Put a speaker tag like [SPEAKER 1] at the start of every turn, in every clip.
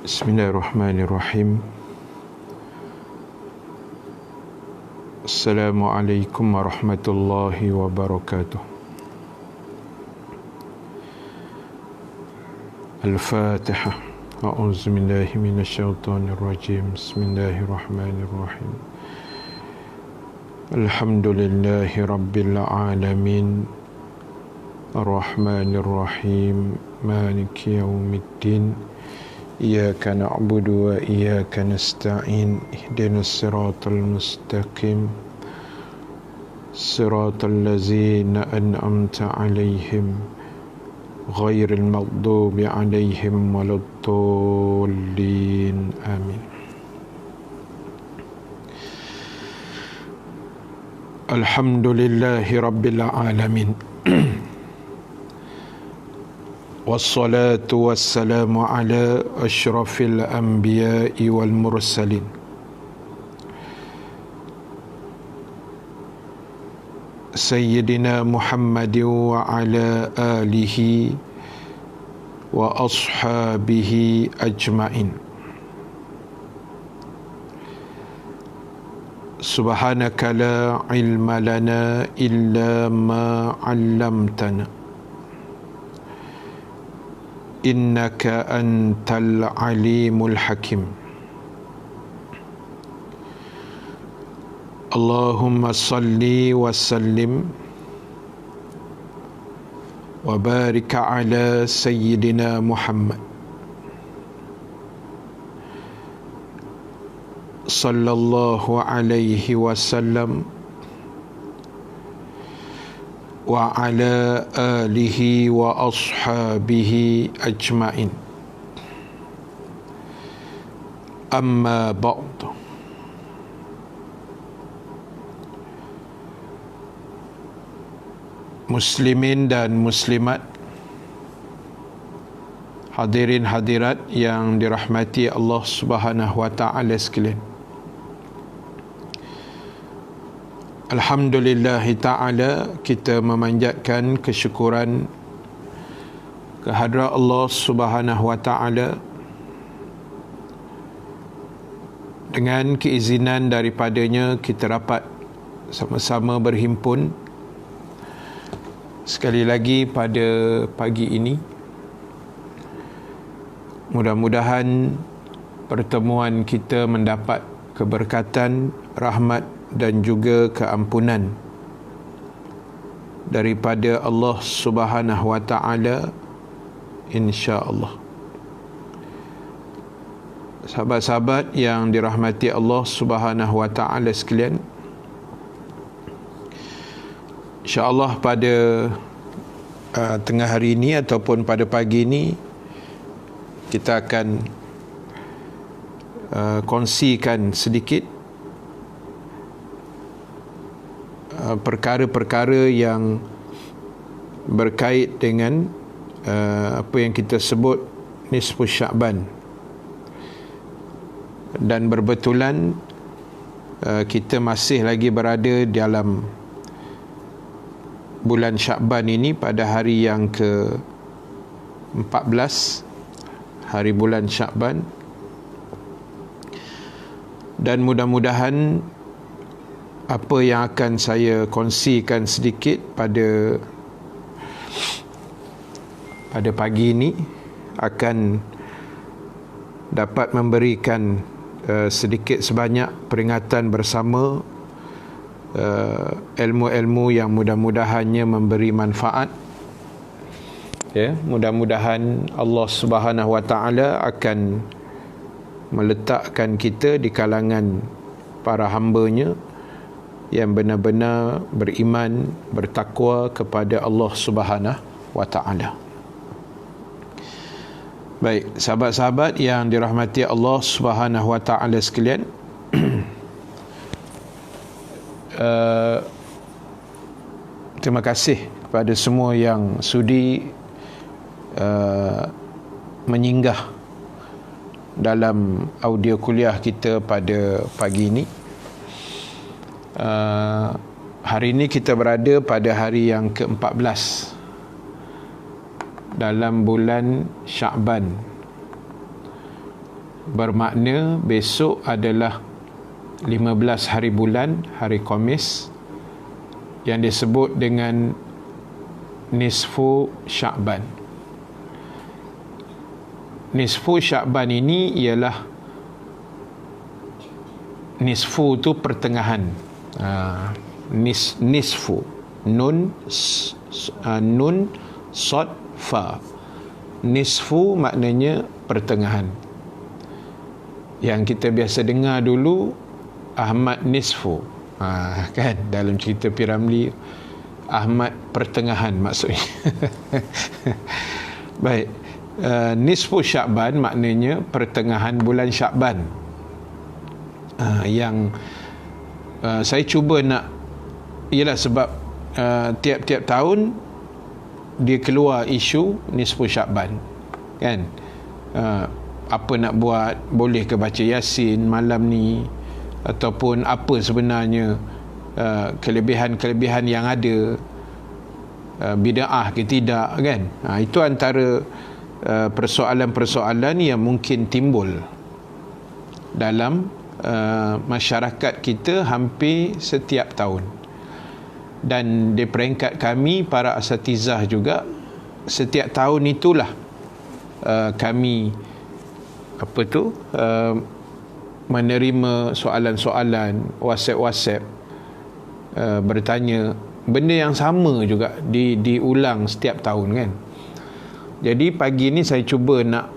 [SPEAKER 1] Bismillahirrahmanirrahim. Assalamualaikum warahmatullahi wabarakatuh. Al-Fatihah. A'udzu billahi minasyaitonir rajim. Bismillahirrahmanirrahim. Alhamdulillahi rabbil alamin. Ar-Rahmanir Rahim. Maliki yaumiddin. إياك نعبد وإياك نستعين اهدنا الصراط المستقيم صراط الذين أنعمت عليهم غير المغضوب عليهم ولا الضالين آمين. الحمد لله رب العالمين wassalatu wassalamu ala asyrafil anbiya'i wal mursalin Sayyidina Muhammadin wa ala alihi wa ashabihi ajma'in. Subhanaka la ilma lana illa ma 'allamtana innaka antal alimul hakim. Allahumma salli wa sallim wa barik ala sayyidina Muhammad sallallahu alaihi wasallam wa ala alihi wa ashabihi ajma'in. Amma ba'd. Muslimin dan muslimat, hadirin hadirat yang dirahmati Allah Subhanahu wa taala sekalian. Alhamdulillah ta'ala, kita memanjatkan kesyukuran kehadrat Allah Subhanahu wa ta'ala dengan keizinan daripadanya kita dapat sama-sama berhimpun sekali lagi pada pagi ini. Mudah-mudahan pertemuan kita mendapat keberkatan, rahmat dan juga keampunan daripada Allah Subhanahu wa taala, insya-Allah. Sahabat-sahabat yang dirahmati Allah Subhanahu wa taala sekalian, insya-Allah pada tengah hari ini ataupun pada pagi ini kita akan kongsikan sedikit perkara-perkara yang berkait dengan apa yang kita sebut nisfu Sya'ban. Dan berbetulan kita masih lagi berada dalam bulan Sya'ban ini pada hari yang ke-14, hari bulan Sya'ban. Dan mudah-mudahan apa yang akan saya kongsikan sedikit pada pagi ini akan dapat memberikan sedikit sebanyak peringatan bersama ilmu-ilmu yang mudah-mudahannya memberi manfaat. Ya, mudah-mudahan Allah Subhanahu Wa Taala akan meletakkan kita di kalangan para hamba-Nya yang benar-benar beriman, bertakwa kepada Allah Subhanahu Wa Taala. Baik, sahabat-sahabat yang dirahmati Allah Subhanahu Wa Taala sekalian, terima kasih kepada semua yang sudi menyinggah dalam audio kuliah kita pada pagi ini. Hari ini kita berada pada hari yang ke-14 dalam bulan Sya'ban, bermakna besok adalah 15 hari bulan, hari Khamis, yang disebut dengan Nisfu Sya'ban. Nisfu Sya'ban ini ialah, nisfu tu pertengahan, nisfu, nun sad fa. Nisfu maknanya pertengahan. Yang kita biasa dengar dulu Ahmad Nisfu, kan, dalam cerita Piramli, Ahmad pertengahan maksudnya. Baik, Nisfu Sya'ban maknanya pertengahan bulan Sya'ban. Yang saya cuba nak, ialah sebab tiap-tiap tahun dia keluar isu Nisfu Sya'ban, kan. Apa nak buat, boleh ke baca Yasin malam ni, ataupun apa sebenarnya kelebihan-kelebihan yang ada, bid'ah ke tidak, kan. Itu antara persoalan-persoalan yang mungkin timbul dalam masyarakat kita hampir setiap tahun. Dan di peringkat kami para asatizah juga, setiap tahun itulah kami menerima soalan-soalan WhatsApp, bertanya benda yang sama juga, diulang setiap tahun, kan. Jadi pagi ni saya cuba nak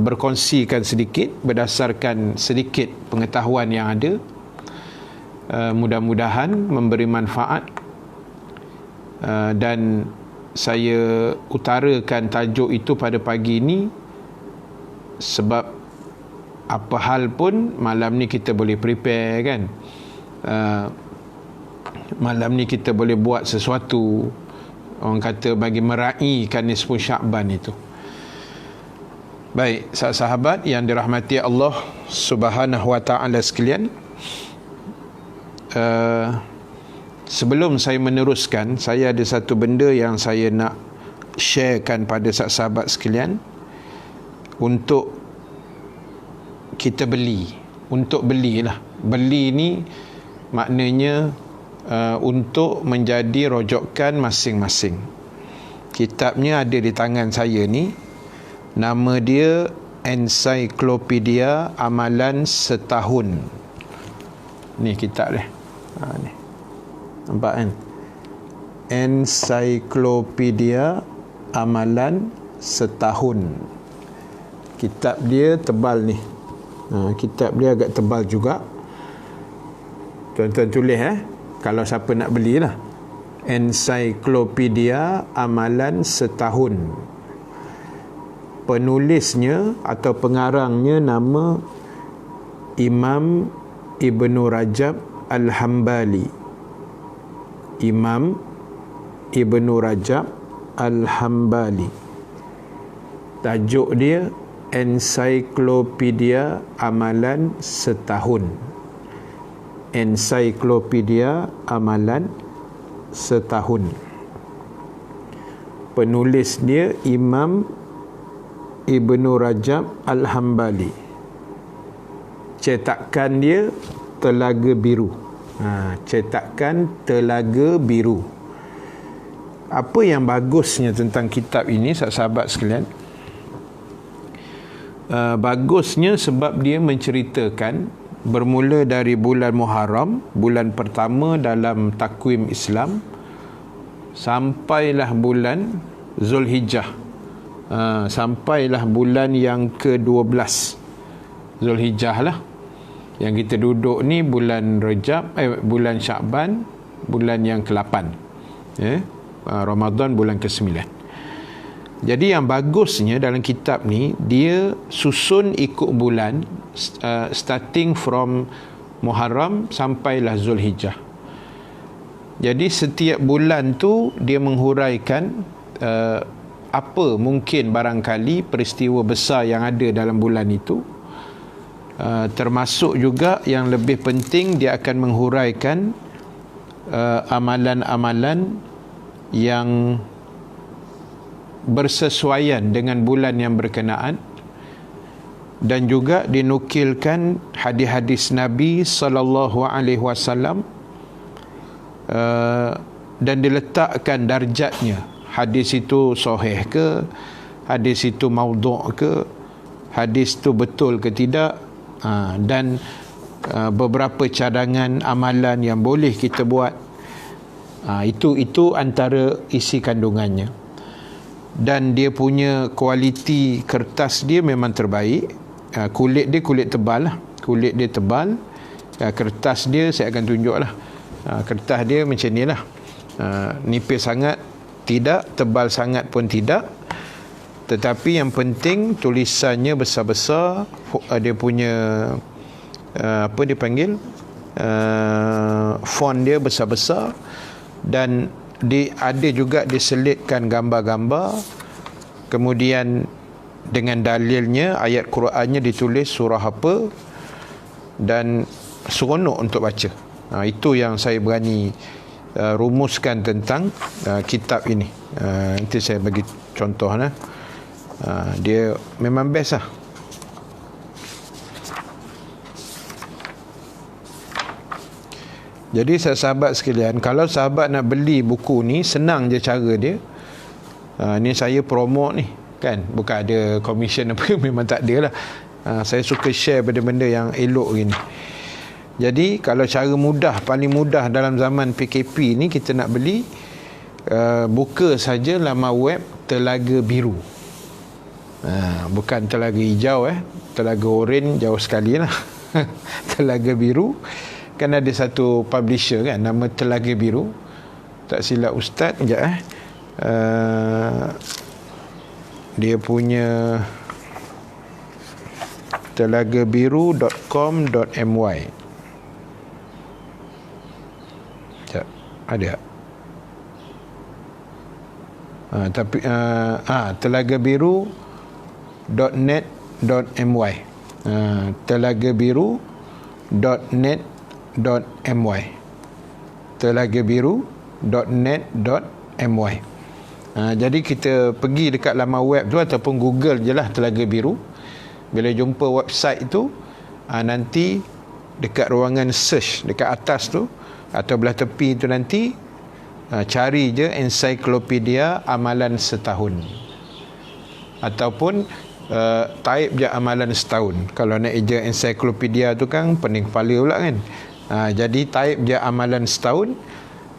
[SPEAKER 1] berkongsikan sedikit berdasarkan sedikit pengetahuan yang ada, mudah-mudahan memberi manfaat. Dan saya utarakan tajuk itu pada pagi ini sebab apa hal pun malam ni kita boleh prepare, kan. Malam ni kita boleh buat sesuatu, orang kata, bagi meraihkan Nisfu Sya'ban itu. Baik, sahabat yang dirahmati Allah Subhanahu Wa Taala sekalian, sebelum saya meneruskan, saya ada satu benda yang saya nak sharekan pada sahabat sekalian untuk kita beli. Untuk belilah. Beli ni maknanya untuk menjadi rojokan masing-masing. Kitabnya ada di tangan saya ni. Nama dia Ensiklopedia Amalan Setahun. Ni kitab dia. Ni. Nampak, kan? Ensiklopedia Amalan Setahun. Kitab dia tebal ni. Kitab dia agak tebal juga. Tuan-tuan tulis, kalau siapa nak belilah. Ensiklopedia Amalan Setahun. Penulisnya atau pengarangnya nama Imam Ibnu Rajab Al-Hambali. Imam Ibnu Rajab Al-Hambali. Tajuk dia Ensiklopedia Amalan Setahun. Ensiklopedia Amalan Setahun. Penulis dia Imam Ibnu Rajab Al-Hambali. Cetakan dia Telaga Biru. Cetakan Telaga Biru. Apa yang bagusnya tentang kitab ini, sahabat sekalian? Bagusnya sebab dia menceritakan bermula dari bulan Muharram, bulan pertama dalam takwim Islam, sampailah bulan Zulhijjah. Sampailah bulan yang ke-12 Zulhijjah lah. Yang kita duduk ni bulan bulan Syakban, bulan yang ke-8. Ramadan bulan ke-9. Jadi yang bagusnya dalam kitab ni, dia susun ikut bulan, starting from Muharram sampailah Zulhijjah. Jadi setiap bulan tu dia menghuraikan apa mungkin barangkali peristiwa besar yang ada dalam bulan itu. Termasuk juga yang lebih penting, dia akan menghuraikan amalan-amalan yang bersesuaian dengan bulan yang berkenaan, dan juga dinukilkan hadis-hadis Nabi sallallahu alaihi wasallam, dan diletakkan darjatnya. Hadis itu sahih ke, hadis itu maudhu' ke, hadis itu betul ke tidak, dan beberapa cadangan amalan yang boleh kita buat. Itu antara isi kandungannya. Dan dia punya kualiti kertas dia memang terbaik. Kulit dia kulit tebal lah. Kulit dia tebal. Kertas dia saya akan tunjuk lah. Kertas dia macam ni lah. Nipis sangat tidak, tebal sangat pun tidak. Tetapi yang penting tulisannya besar-besar. Dia punya apa dia panggil, font dia besar-besar. Dan ada juga diselitkan gambar-gambar. Kemudian dengan dalilnya, ayat Qurannya ditulis surah apa, dan seronok untuk baca. Itu yang saya berani rumuskan tentang kitab ini. Nanti saya bagi contoh lah. Dia memang best lah. Jadi sahabat sekalian, kalau sahabat nak beli buku ni, senang je cara dia. Ni saya promote ni kan, bukan ada commission apa, memang tak ada lah. Saya suka share benda-benda yang elok gini. Jadi kalau cara mudah, paling mudah dalam zaman PKP ni, kita nak beli, buka saja laman web Telaga Biru. Bukan Telaga Hijau, Telaga Oren jauh sekali lah. Telaga Biru. Kan ada satu publisher kan, nama Telaga Biru. Tak silap Ustaz, sekejap dia punya telagabiru.com.my. Sekejap, ada tapi telagabiru.net.my. telagabiru.net.my. telagabiru.net.my. Jadi kita pergi dekat laman web tu ataupun Google je lah Telaga Biru. Bila jumpa website tu, nanti dekat ruangan search dekat atas tu atau belah tepi tu, nanti cari je ensiklopedia amalan setahun, ataupun type je amalan setahun. Kalau nak eja ensiklopedia tu kan pening kepala pula kan. Jadi type je amalan setahun,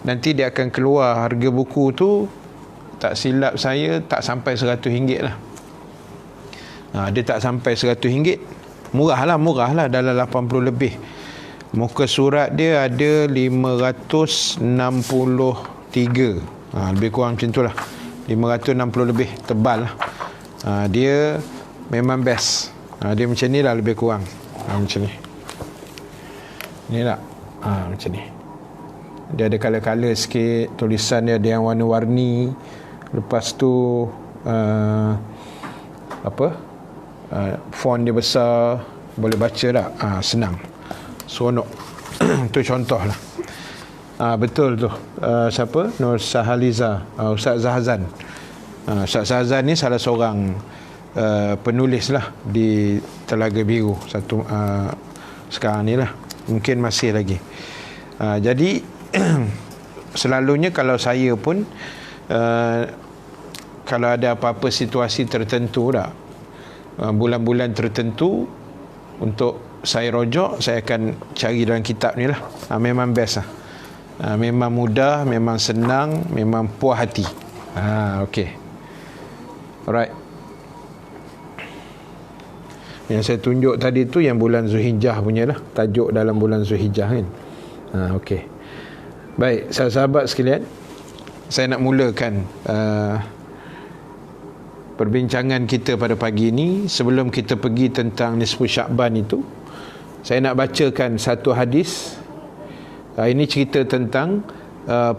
[SPEAKER 1] nanti dia akan keluar harga buku tu, tak silap saya tak sampai RM100 lah. Dia tak sampai RM100. Murah lah, dalam 80 lebih. Muka surat dia ada 563. Lebih kurang macam tu lah, 560 lebih, tebal lah. Dia memang best. Dia macam ni lah lebih kurang. Macam ni. Ni lah. Macam ni. Dia ada color-color sikit. Tulisan dia ada yang warna-warni. Lepas tu font dia besar, boleh baca tak? Senang, seronok. Itu contoh lah. Betul tu. Siapa? Nur Sahaliza, Ustaz Zahazan. Ustaz Zahazan ni salah seorang penulis lah di Telaga Biru satu sekarang ni lah, mungkin masih lagi. Jadi selalunya kalau saya pun kalau ada apa-apa situasi tertentu dah, bulan-bulan tertentu, untuk saya rojok, saya akan cari dalam kitab ni lah. Memang best lah. Memang mudah, memang senang, memang puas hati. Okey. Alright. Yang saya tunjuk tadi tu yang bulan Zulhijjah punya lah. Tajuk dalam bulan Zulhijjah kan. Okey. Baik, sahabat sekalian, saya nak mulakan perbincangan kita pada pagi ini. Sebelum kita pergi tentang nisfu Sya'ban itu, saya nak bacakan satu hadis. Ini cerita tentang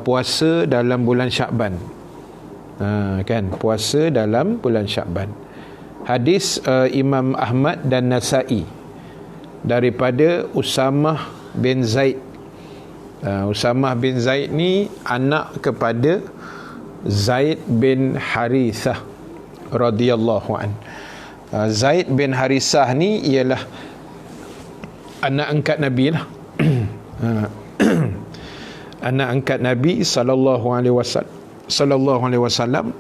[SPEAKER 1] puasa dalam bulan Sya'ban. Kan, puasa dalam bulan Sya'ban. Hadis Imam Ahmad dan Nasa'i daripada Usamah bin Zaid. Usamah bin Zaid ni anak kepada Zaid bin Harithah radhiyallahu an. Zaid bin Harithah ni ialah anak angkat Nabi lah. Anak angkat Nabi sallallahu alaihi wasallam,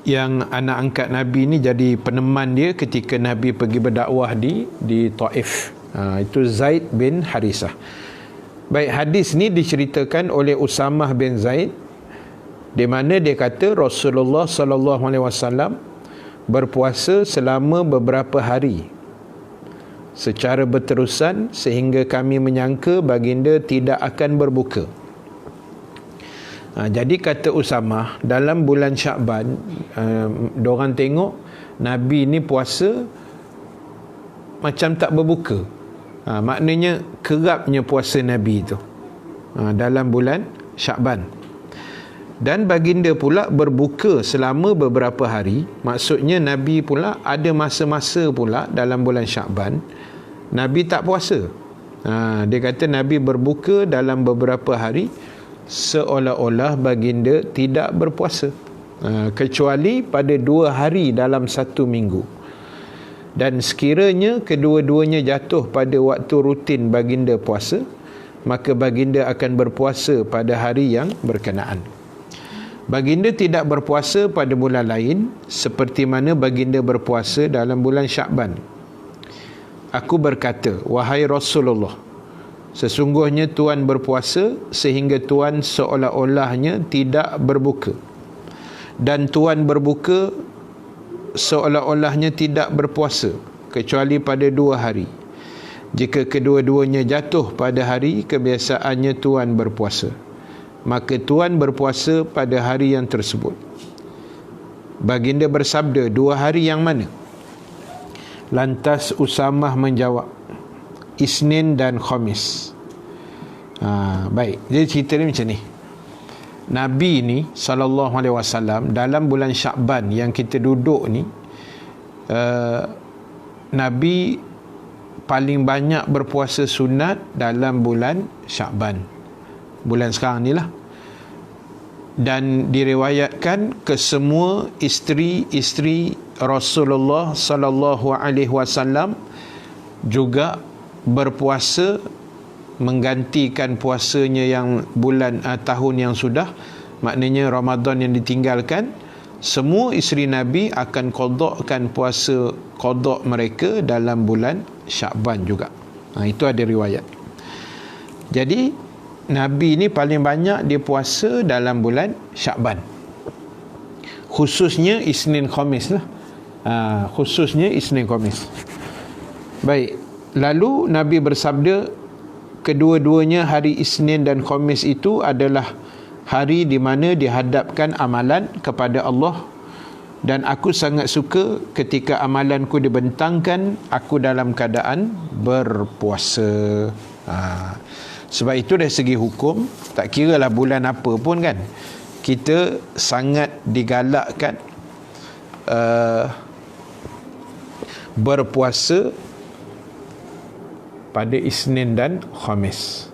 [SPEAKER 1] yang anak angkat Nabi ni jadi peneman dia ketika Nabi pergi berdakwah di Taif. Itu Zaid bin Harithah. Baik, hadis ni diceritakan oleh Usamah bin Zaid, di mana dia kata Rasulullah sallallahu alaihi wasallam berpuasa selama beberapa hari secara berterusan sehingga kami menyangka baginda tidak akan berbuka. Jadi kata Usamah, dalam bulan Sya'ban, diorang tengok Nabi ni puasa macam tak berbuka. Maknanya kerapnya puasa Nabi tu dalam bulan Sya'ban. Dan baginda pula berbuka selama beberapa hari. Maksudnya Nabi pula ada masa-masa pula dalam bulan Sya'ban Nabi tak puasa. Dia kata Nabi berbuka dalam beberapa hari seolah-olah baginda tidak berpuasa, kecuali pada 2 hari dalam 1 minggu. Dan sekiranya kedua-duanya jatuh pada waktu rutin baginda puasa, maka baginda akan berpuasa pada hari yang berkenaan. Baginda tidak berpuasa pada bulan lain seperti mana baginda berpuasa dalam bulan Sya'ban. Aku berkata, wahai Rasulullah, sesungguhnya Tuan berpuasa sehingga Tuan seolah-olahnya tidak berbuka, dan Tuan berbuka seolah-olahnya tidak berpuasa kecuali pada 2 hari. Jika kedua-duanya jatuh pada hari kebiasaannya Tuan berpuasa, maka Tuan berpuasa pada hari yang tersebut. Baginda bersabda, 2 hari yang mana? Lantas Usamah menjawab, Isnin dan Khamis. Baik, jadi cerita ni macam ni. Nabi ni sallallahu alaihi wasallam dalam bulan Sya'ban yang kita duduk ni, Nabi paling banyak berpuasa sunat dalam bulan Sya'ban, bulan sekarang ni lah. Dan diriwayatkan ke semua isteri-isteri Rasulullah sallallahu alaihi wasallam juga berpuasa menggantikan puasanya yang bulan tahun yang sudah, maknanya Ramadan yang ditinggalkan. Semua isteri Nabi akan qadakkan puasa qadak mereka dalam bulan Sya'ban juga. Itu ada riwayat. Jadi Nabi ni paling banyak dia puasa dalam bulan Sya'ban, khususnya Isnin Khamis lah. Khususnya Isnin Khamis. Baik, lalu Nabi bersabda, kedua-duanya hari Isnin dan Khamis itu adalah hari di mana dihadapkan amalan kepada Allah, dan aku sangat suka ketika amalanku dibentangkan aku dalam keadaan berpuasa. Sebab itu dari segi hukum, tak kira lah bulan apa pun kan, kita sangat digalakkan berpuasa pada Isnin dan Khamis.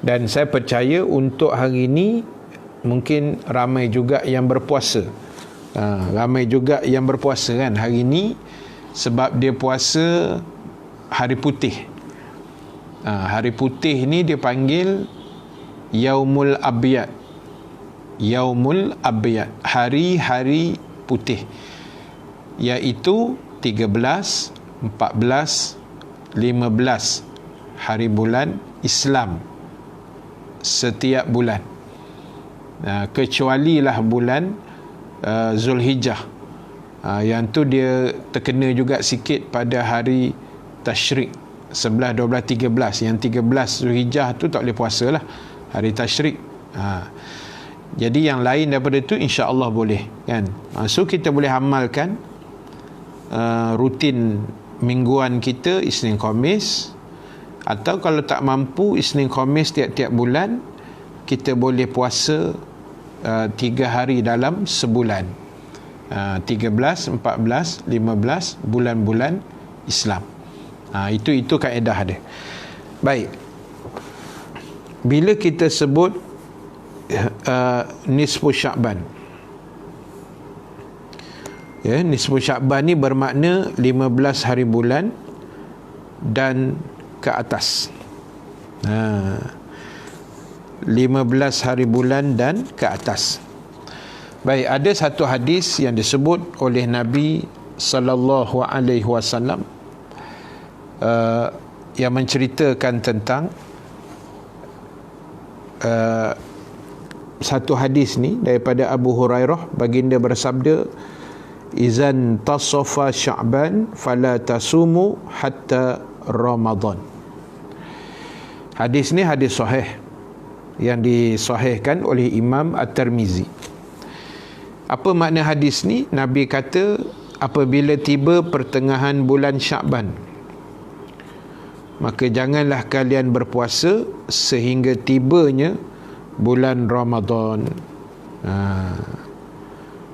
[SPEAKER 1] Dan saya percaya untuk hari ini mungkin ramai juga yang berpuasa. Ramai juga yang berpuasa kan hari ini, sebab dia puasa hari putih. Hari putih ni dia panggil Yaumul Abyad. Yaumul Abyad, hari-hari putih, iaitu 13, 14, 15 hari bulan Islam setiap bulan. Kecualilah bulan Zulhijjah. Yang tu dia terkena juga sikit pada hari Tasyrik 11, 12, 13. Yang 13 Zulhijjah tu tak boleh puasa lah, hari Tasyrik. Jadi yang lain daripada tu insya-Allah boleh, kan. So kita boleh amalkan rutin mingguan kita Isnin Khamis, atau kalau tak mampu Isnin Khamis tiap-tiap bulan, kita boleh puasa 3 hari dalam sebulan. 13, 14, 15 bulan-bulan Islam. Itu kaedah dia. Baik. Bila kita sebut nisfu Sya'ban, nisfu Sya'ban ni bermakna 15 hari bulan dan ke atas. 15 hari bulan dan ke atas. Baik, ada satu hadis yang disebut oleh Nabi sallallahu alaihi wasallam yang menceritakan tentang satu hadis ni daripada Abu Hurairah. Baginda bersabda, izan tasafa Sya'ban fala tasumu hatta Ramadan. Hadis ni hadis sahih yang disahihkan oleh Imam At-Tirmizi. Apa makna hadis ni? Nabi kata, apabila tiba pertengahan bulan Sya'ban, maka janganlah kalian berpuasa sehingga tibanya bulan Ramadan.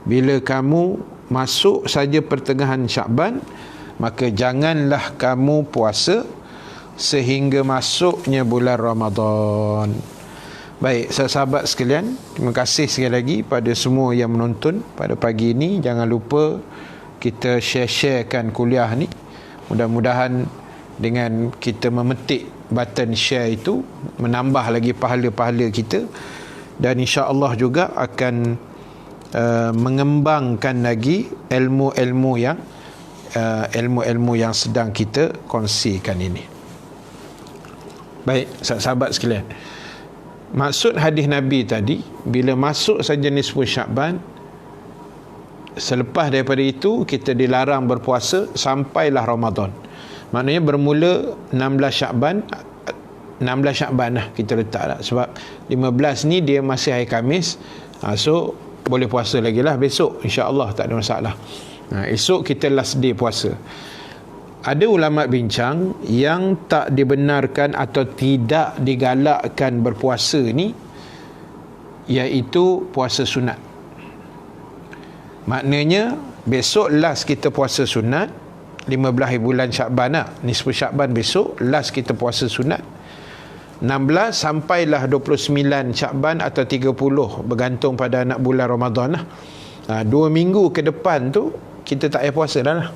[SPEAKER 1] Bila kamu masuk saja pertengahan Sya'ban, maka janganlah kamu puasa sehingga masuknya bulan Ramadan. Baik, sahabat sekalian, terima kasih sekali lagi pada semua yang menonton pada pagi ini. Jangan lupa kita share-sharekan kuliah ni. Mudah-mudahan dengan kita memetik button share itu, menambah lagi pahala-pahala kita, dan insya-Allah juga akan mengembangkan lagi ilmu-ilmu yang sedang kita kongsikan ini. Baik, sahabat sekalian, maksud hadis Nabi tadi, bila masuk saja nisfu Sya'ban, selepas daripada itu kita dilarang berpuasa sampailah Ramadan. Maknanya bermula 16 Sya'ban lah kita letak lah. Sebab 15 ni dia masih hari Khamis, so boleh puasa lagi lah besok, insya-Allah tak ada masalah. Esok kita last day puasa. Ada ulama bincang yang tak dibenarkan atau tidak digalakkan berpuasa ni, iaitu puasa sunat. Maknanya besok last kita puasa sunat, 15 bulan Sya'ban lah, nisfu Sya'ban besok last kita puasa sunat. 16 sampailah 29 Sya'ban atau 30, bergantung pada anak bulan Ramadan lah. 2 minggu ke depan tu kita tak payah puasa dah lah.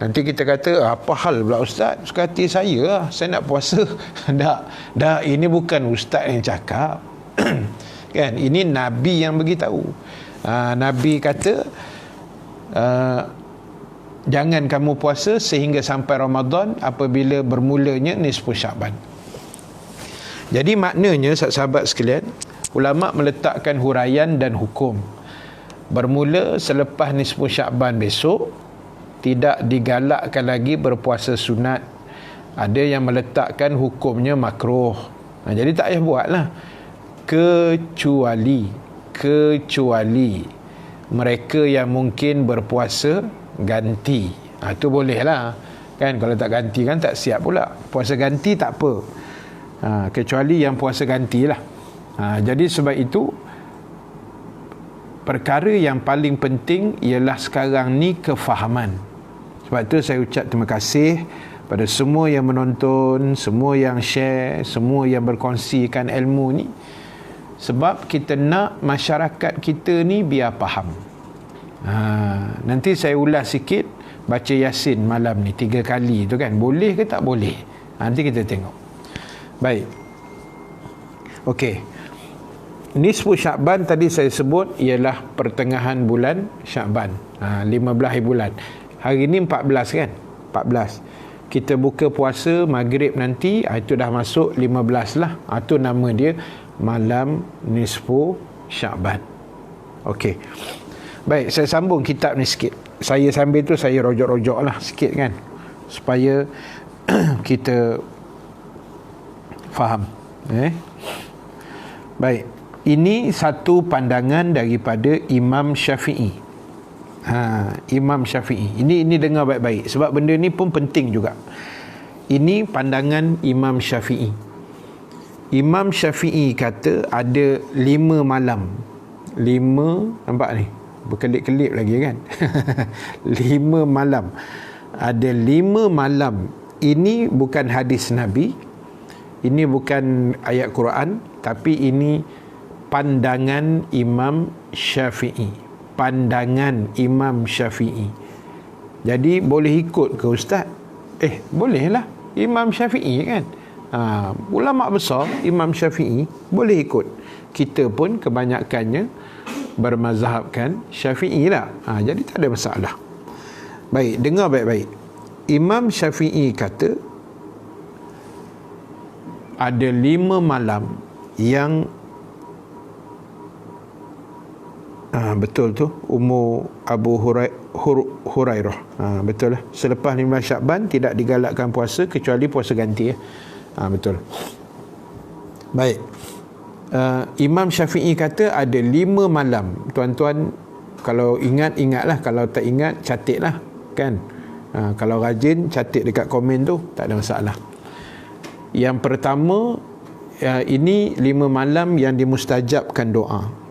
[SPEAKER 1] Nanti kita kata, apa hal pula ustaz, suka hati saya lah, saya nak puasa. Dah, ini bukan ustaz yang cakap. Kan, ini Nabi yang beritahu. Nabi kata, jangan kamu puasa sehingga sampai Ramadan, apabila bermulanya nisfu Sya'ban. Jadi maknanya sahabat sekalian, ulama meletakkan huraian dan hukum. Bermula selepas nisfu Sya'ban besok, tidak digalakkan lagi berpuasa sunat. Ada yang meletakkan hukumnya makruh. Jadi tak payah buat lah. Kecuali mereka yang mungkin berpuasa ganti, itu boleh lah, kan. Kalau tak ganti kan tak siap pula. Puasa ganti tak apa, kecuali yang puasa ganti lah. Jadi sebab itu, perkara yang paling penting ialah sekarang ni kefahaman. Sebab itu saya ucap terima kasih pada semua yang menonton, semua yang share, semua yang berkongsikan ilmu ni. Sebab kita nak masyarakat kita ni biar faham. Nanti saya ulas sikit baca Yasin malam ni 3 kali tu kan. Boleh ke tak boleh? Nanti kita tengok. Baik. Okey. Nisfu Sya'ban tadi saya sebut ialah pertengahan bulan Sya'ban. 15 bulan. Hari ni 14 kan? 14. Kita buka puasa maghrib nanti, itu dah masuk 15 lah. Itu nama dia malam nisfu Sya'ban. Okey. Baik, saya sambung kitab ni sikit. Saya sambil tu saya rojok-rojok lah sikit kan, supaya kita faham. Baik, ini satu pandangan daripada Imam Syafi'i. Imam Syafi'i. Ini dengar baik-baik, sebab benda ni pun penting juga. Ini pandangan Imam Syafi'i. Imam Syafi'i kata ada 5 malam. 5, nampak ni? Berkelip-kelip lagi kan? 5 malam. Ada 5 malam. Ini bukan hadis Nabi. Ini bukan ayat Quran, tapi ini pandangan Imam Syafi'i. Pandangan Imam Syafi'i. Jadi boleh ikut ke Ustaz? Bolehlah. Imam Syafi'i kan? Ulama besar Imam Syafi'i, boleh ikut. Kita pun kebanyakannya bermazhabkan Syafi'i lah. Jadi tak ada masalah. Baik, dengar baik-baik. Imam Syafi'i kata ada 5 malam yang betul tu umur Abu Hurairah. Betul lah. Selepas 15 Sya'ban tidak digalakkan puasa kecuali puasa ganti. Betul. Baik. Imam Syafi'i kata ada 5 malam. Tuan-tuan kalau ingat, ingatlah. Kalau tak ingat, catatlah kan. Kalau rajin, catat dekat komen tu, tak ada masalah. Yang pertama, ini 5 malam yang dimustajabkan doa.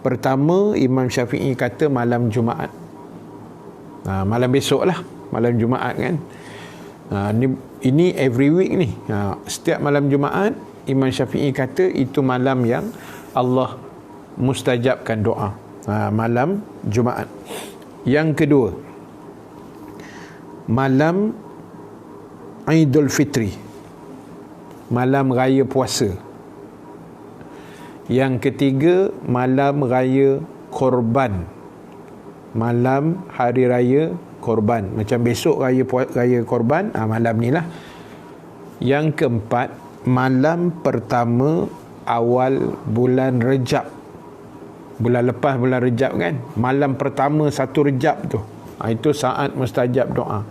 [SPEAKER 1] Pertama, Imam Syafi'i kata malam Jumaat. Malam besok lah, malam Jumaat kan. Ini every week ni. Setiap malam Jumaat, Imam Syafi'i kata itu malam yang Allah mustajabkan doa. Malam Jumaat. Yang kedua, malam Aidul Fitri, malam raya puasa. Yang ketiga, malam raya korban, malam hari raya korban. Macam besok raya korban, malam ni lah. Yang keempat, malam pertama awal bulan Rejab. Bulan lepas bulan Rejab kan, malam pertama 1 Rejab tu, itu saat mustajab doa.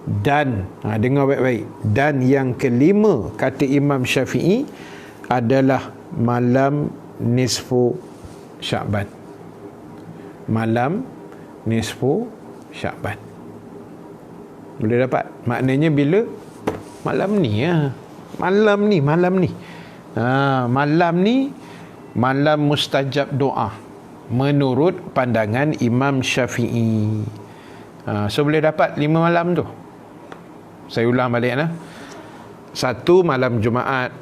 [SPEAKER 1] Dan dengar baik-baik, dan yang kelima kata Imam Syafi'i adalah malam nisfu Sya'ban. Malam nisfu Sya'ban. Boleh dapat? Maknanya bila? Malam ni ya. Malam ni malam mustajab doa menurut pandangan Imam Syafi'i. So boleh dapat 5 malam tu. Saya ulang balik lah. 1 malam Jumaat,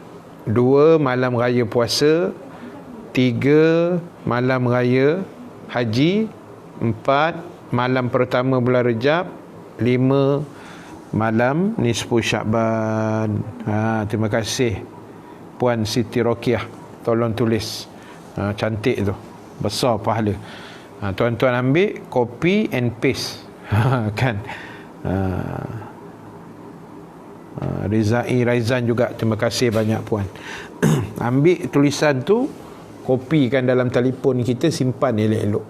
[SPEAKER 1] 2 malam raya puasa, 3 malam raya haji, 4 malam pertama bulan Rejab, 5 malam nisfu Sya'ban. Terima kasih Puan Siti Rokiah, tolong tulis. Cantik tu, besar pahala. Tuan-tuan ambil, copy and paste. Kan. Raizan juga, terima kasih banyak Puan. Ambil tulisan tu, kopikan dalam telefon kita, simpan elok-elok.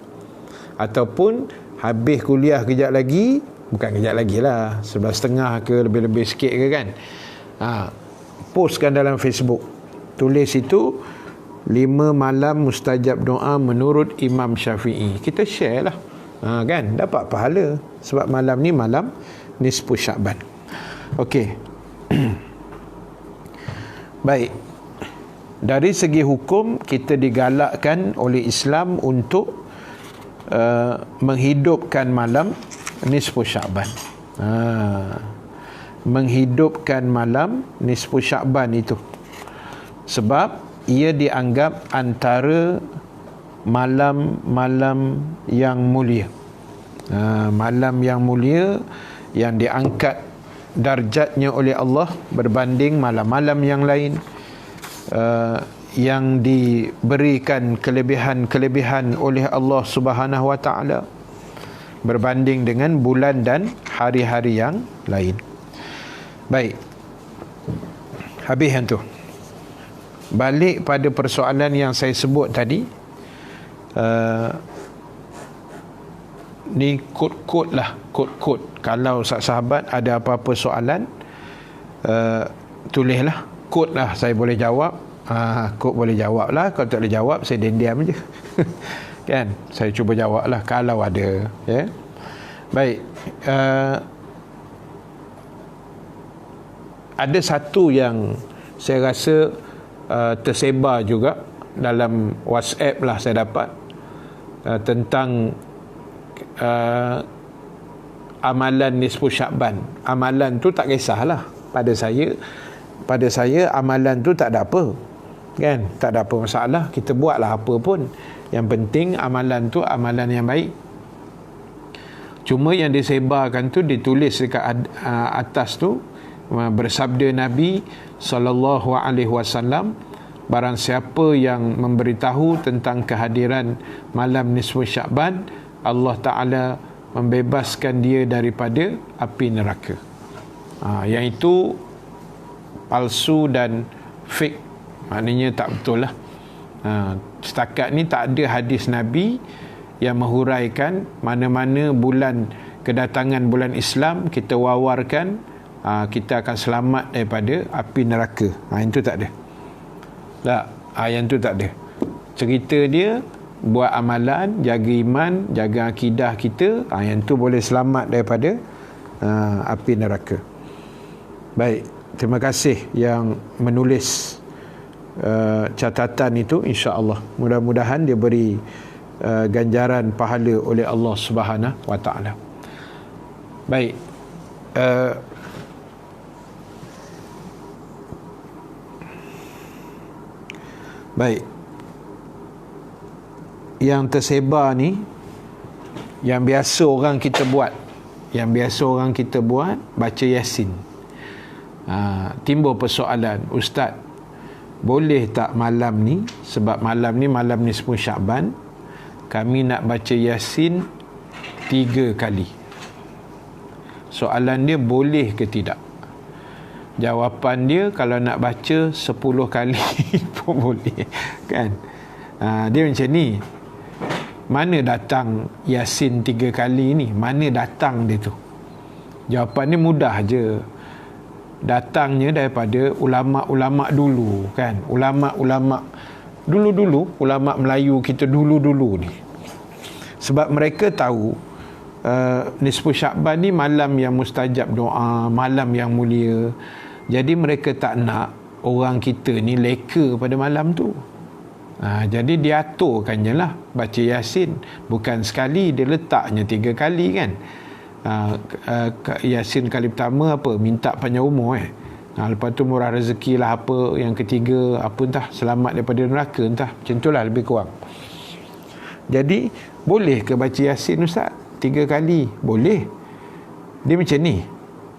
[SPEAKER 1] Ataupun habis kuliah kejap lagi, bukan kejap lagi lah, 11.30 ke lebih-lebih sikit ke kan, postkan dalam Facebook, tulis itu 5 malam mustajab doa menurut Imam Syafi'i. Kita share lah, kan, dapat pahala. Sebab malam ni malam nisfu Sya'ban. Okey. Baik, dari segi hukum kita digalakkan oleh Islam untuk menghidupkan malam nisfu Sya'ban. Menghidupkan malam nisfu Sya'ban itu sebab ia dianggap antara malam-malam yang mulia. Malam yang mulia yang diangkat darjatnya oleh Allah berbanding malam-malam yang lain, yang diberikan kelebihan-kelebihan oleh Allah Subhanahu wa taala berbanding dengan bulan dan hari-hari yang lain. Baik, habis yang tu. Balik pada persoalan yang saya sebut tadi, ni kod-kod lah, kod-kod. Kalau sahabat ada apa-apa soalan, tulislah kod lah, saya boleh jawab. Kod boleh jawab lah. Kalau tak boleh jawab, saya diam je. Kan, saya cuba jawab lah kalau ada, ya. Baik, ada satu yang saya rasa tersebar juga dalam WhatsApp lah, saya dapat tentang amalan nisfu Syakban. Amalan tu tak kisahlah pada saya amalan tu tak ada apa, kan, tak ada apa masalah, kita buatlah apa pun, yang penting amalan tu amalan yang baik. Cuma yang disebarkan tu, ditulis dekat atas tu, bersabda Nabi SAW, barang siapa yang memberitahu tentang kehadiran malam nisfu Syakban, Allah Ta'ala membebaskan dia daripada api neraka. Yang itu palsu dan fake, maknanya tak betul lah. Setakat ni tak ada hadis Nabi yang menghuraikan mana-mana bulan, kedatangan bulan Islam kita wawarkan kita akan selamat daripada api neraka. Yang tu tak ada. Tak, yang tu tak ada. Cerita dia buat amalan, jaga iman, jaga akidah kita, yang tu boleh selamat daripada api neraka. Baik, terima kasih yang menulis catatan itu. insya-Allah mudah-mudahan dia beri ganjaran pahala oleh Allah Subhanahu wa taala. Baik, baik, yang tersebar ni, yang biasa orang kita buat, baca Yasin. Timbul persoalan, Ustaz, boleh tak malam ni, sebab malam ni malam nisfu Syakban, kami nak baca Yasin 3 kali. Soalan dia, boleh ke tidak? Jawapan dia, kalau nak baca 10 kali pun boleh, kan? Dia macam ni. Mana datang Yasin 3 kali ni? Mana datang dia tu? Jawapan dia mudah je. Datangnya daripada ulama-ulama dulu, kan? Ulama-ulama dulu-dulu, ulama Melayu kita dulu-dulu ni. Sebab mereka tahu nisfu Syakban ni malam yang mustajab doa, malam yang mulia. Jadi mereka tak nak orang kita ni leka pada malam tu. Jadi dia aturkan je lah baca Yasin. Bukan sekali, dia letaknya 3 kali, kan. Yasin kali pertama apa? Minta panjang umur, lepas tu murah rezeki lah, apa yang ketiga, apa entah, selamat daripada neraka, entah, macam tu lah lebih kurang. Jadi boleh ke baca Yasin, Ustaz, 3 kali? Boleh. Dia macam ni,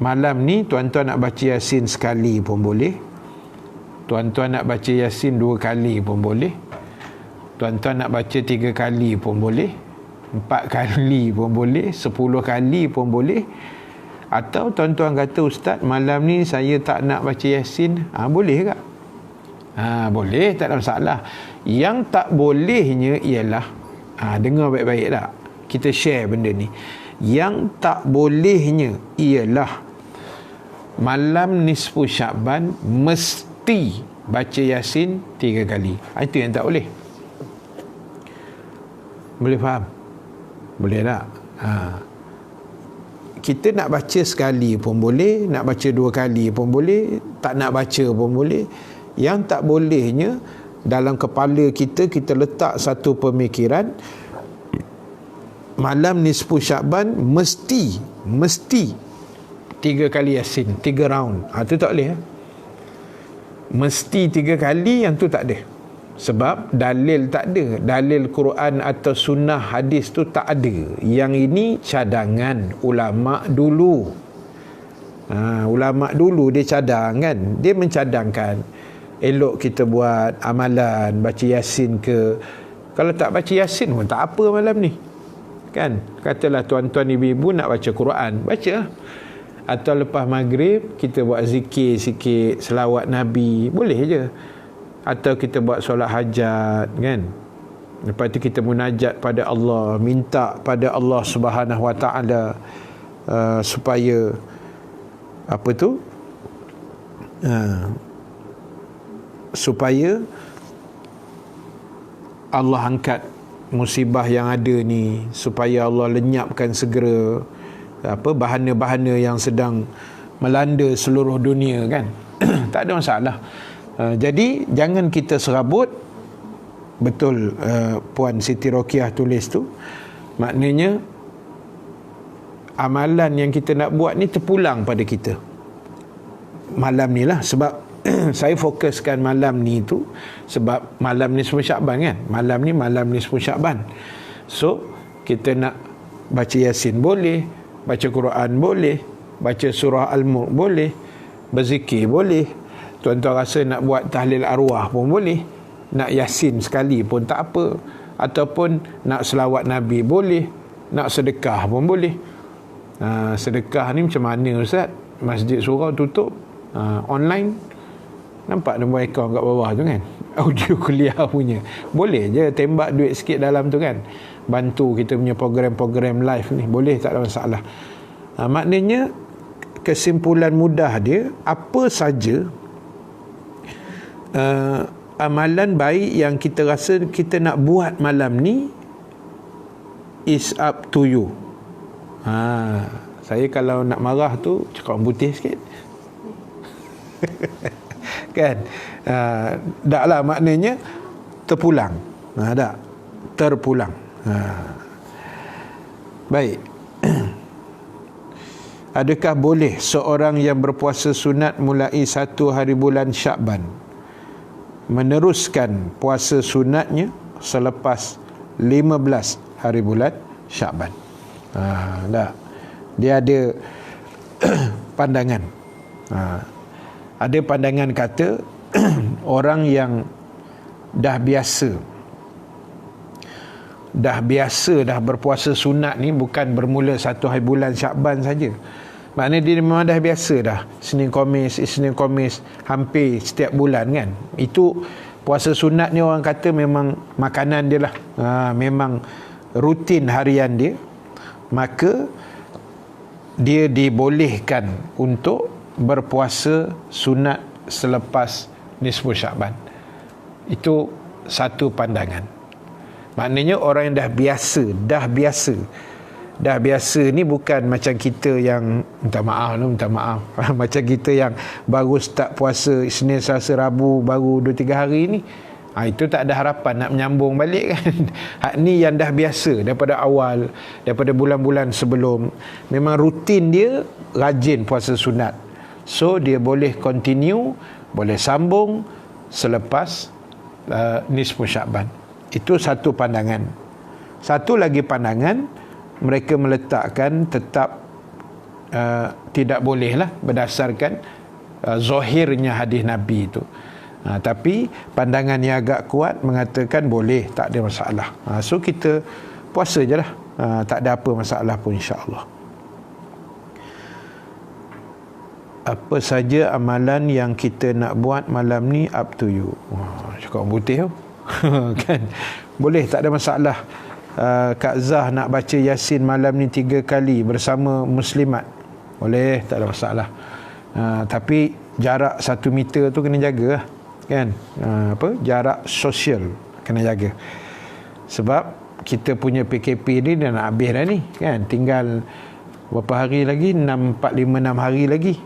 [SPEAKER 1] malam ni tuan-tuan nak baca Yasin sekali pun boleh, tuan-tuan nak baca Yasin 2 kali pun boleh, tuan-tuan nak baca 3 kali pun boleh, 4 kali pun boleh, 10 kali pun boleh. Atau tuan-tuan kata, Ustaz, malam ni saya tak nak baca Yasin, boleh tak? Boleh, tak ada masalah. Yang tak bolehnya ialah, dengar baik-baik tak, kita share benda ni. Yang tak bolehnya ialah malam nisfu Syakban mesti baca Yasin 3 kali. Itu yang tak boleh. Boleh faham? Boleh tak? Kita nak baca sekali pun boleh, nak baca 2 kali pun boleh, tak nak baca pun boleh. Yang tak bolehnya, dalam kepala kita letak satu pemikiran, malam nisfu Syakban mesti 3 kali Yasin, 3 round. Itu tak boleh. Mesti 3 kali, yang tu tak ada. Sebab dalil tak ada. Dalil Quran atau sunnah hadis tu tak ada. Yang ini cadangan ulama dulu. Ulama dulu dia cadang, kan. Dia mencadangkan, elok kita buat amalan baca Yasin ke. Kalau tak baca Yasin pun tak apa malam ni, kan, katalah tuan-tuan ibu-ibu nak baca Quran, baca. Atau lepas maghrib kita buat zikir sikit, selawat Nabi, boleh je. Atau kita buat solat hajat, kan. Lepas tu kita munajat pada Allah, minta pada Allah Subhanahu Wa Taala supaya apa tu, supaya Allah angkat musibah yang ada ni, supaya Allah lenyapkan segera bahana-bahana yang sedang melanda seluruh dunia, kan. Tak ada masalah. Jadi jangan kita serabut. Betul, Puan Siti Rokiah tulis tu, maknanya amalan yang kita nak buat ni terpulang pada kita malam ni lah. Sebab saya fokuskan malam ni tu sebab malam nisfu Syakban, kan. Malam ni malam nisfu Syakban. So kita nak baca Yasin boleh, baca Quran boleh, baca surah Al-Mulk boleh, berzikir boleh. Tuan-tuan rasa nak buat tahlil arwah pun boleh, nak Yasin sekali pun tak apa, ataupun nak selawat Nabi boleh, nak sedekah pun boleh. Sedekah ni macam mana Ustaz? Masjid Surau tutup, online. Nampak nombor akaun kat bawah tu, kan, audio kuliah punya. Boleh je tembak duit sikit dalam tu, kan, bantu kita punya program-program live ni, boleh, tak ada masalah. Maknanya kesimpulan mudah dia, apa saja amalan baik yang kita rasa kita nak buat malam ni, is up to you. Saya kalau nak marah tu cakap orang putih sikit. Kan, tak lah, maknanya terpulang. Tak, terpulang. Baik. Adakah boleh seorang yang berpuasa sunat mulai 1 hari bulan Syakban meneruskan puasa sunatnya selepas 15 hari bulan Syakban? Tak. Dia ada pandangan. Ada pandangan kata orang yang dah biasa dah berpuasa sunat ni bukan bermula 1 hari bulan Syakban saja. Maknanya dia memang dah biasa dah, Senin Khamis hampir setiap bulan, kan. Itu puasa sunat ni orang kata memang makanan dia lah, memang rutin harian dia. Maka dia dibolehkan untuk berpuasa sunat selepas nisfu Syakban. Itu satu pandangan. Maknanya orang yang dah biasa ni bukan macam kita yang minta maaf macam kita yang baru start puasa Isnin, Selasa, Rabu, baru 2-3 hari ni. Itu tak ada harapan nak menyambung balik, kan. Hak ni yang dah biasa daripada awal, daripada bulan-bulan sebelum, memang rutin dia rajin puasa sunat. So dia boleh continue, boleh sambung selepas nisfu Syakban. Itu satu pandangan. Satu lagi pandangan, mereka meletakkan tetap tidak boleh lah berdasarkan zahirnya hadis Nabi itu. Tapi pandangan yang agak kuat mengatakan boleh, tak ada masalah. So kita puasa je lah, tak ada apa masalah pun, insya-Allah. Apa saja amalan yang kita nak buat malam ni, up to you. Cakap orang putih tu. Kan, boleh, tak ada masalah. Kak Zah nak baca Yasin malam ni 3 kali bersama muslimat, boleh, tak ada masalah. Tapi jarak 1 meter tu kena jaga lah, kan. Jarak sosial kena jaga. Sebab kita punya PKP ni dah nak habis dah ni, kan. Tinggal berapa hari lagi? 6 hari lagi.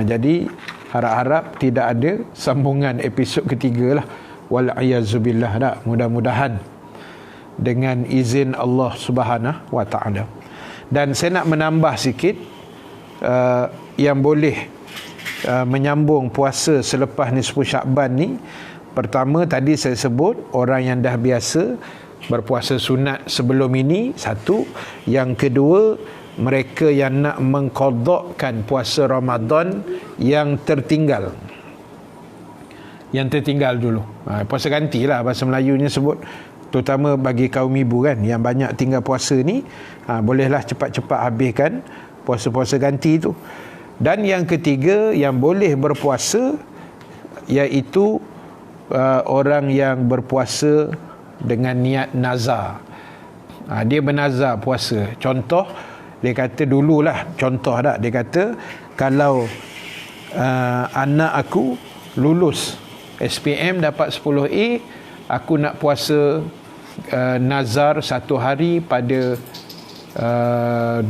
[SPEAKER 1] Jadi harap-harap tidak ada sambungan episod ketiga lah. Wal'ayazubillah, tak? Mudah-mudahan dengan izin Allah Subhanahu Wa Taala. Dan saya nak menambah sikit yang boleh menyambung puasa selepas nisfu Syakban ni. Pertama, tadi saya sebut orang yang dah biasa berpuasa sunat sebelum ini, satu. Yang kedua, mereka yang nak mengqadakkan puasa Ramadan yang tertinggal. Yang tertinggal dulu. Puasa ganti lah bahasa Melayunya sebut. terutama bagi kaum ibu kan yang banyak tinggal puasa ni, bolehlah cepat-cepat habiskan puasa-puasa ganti tu. Dan yang ketiga yang boleh berpuasa iaitu orang yang berpuasa dengan niat nazar. Dia bernazar puasa. Contoh, dia kata dululah, contoh tak, dia kata kalau anak aku lulus SPM dapat 10A, aku nak puasa nazar satu hari pada 25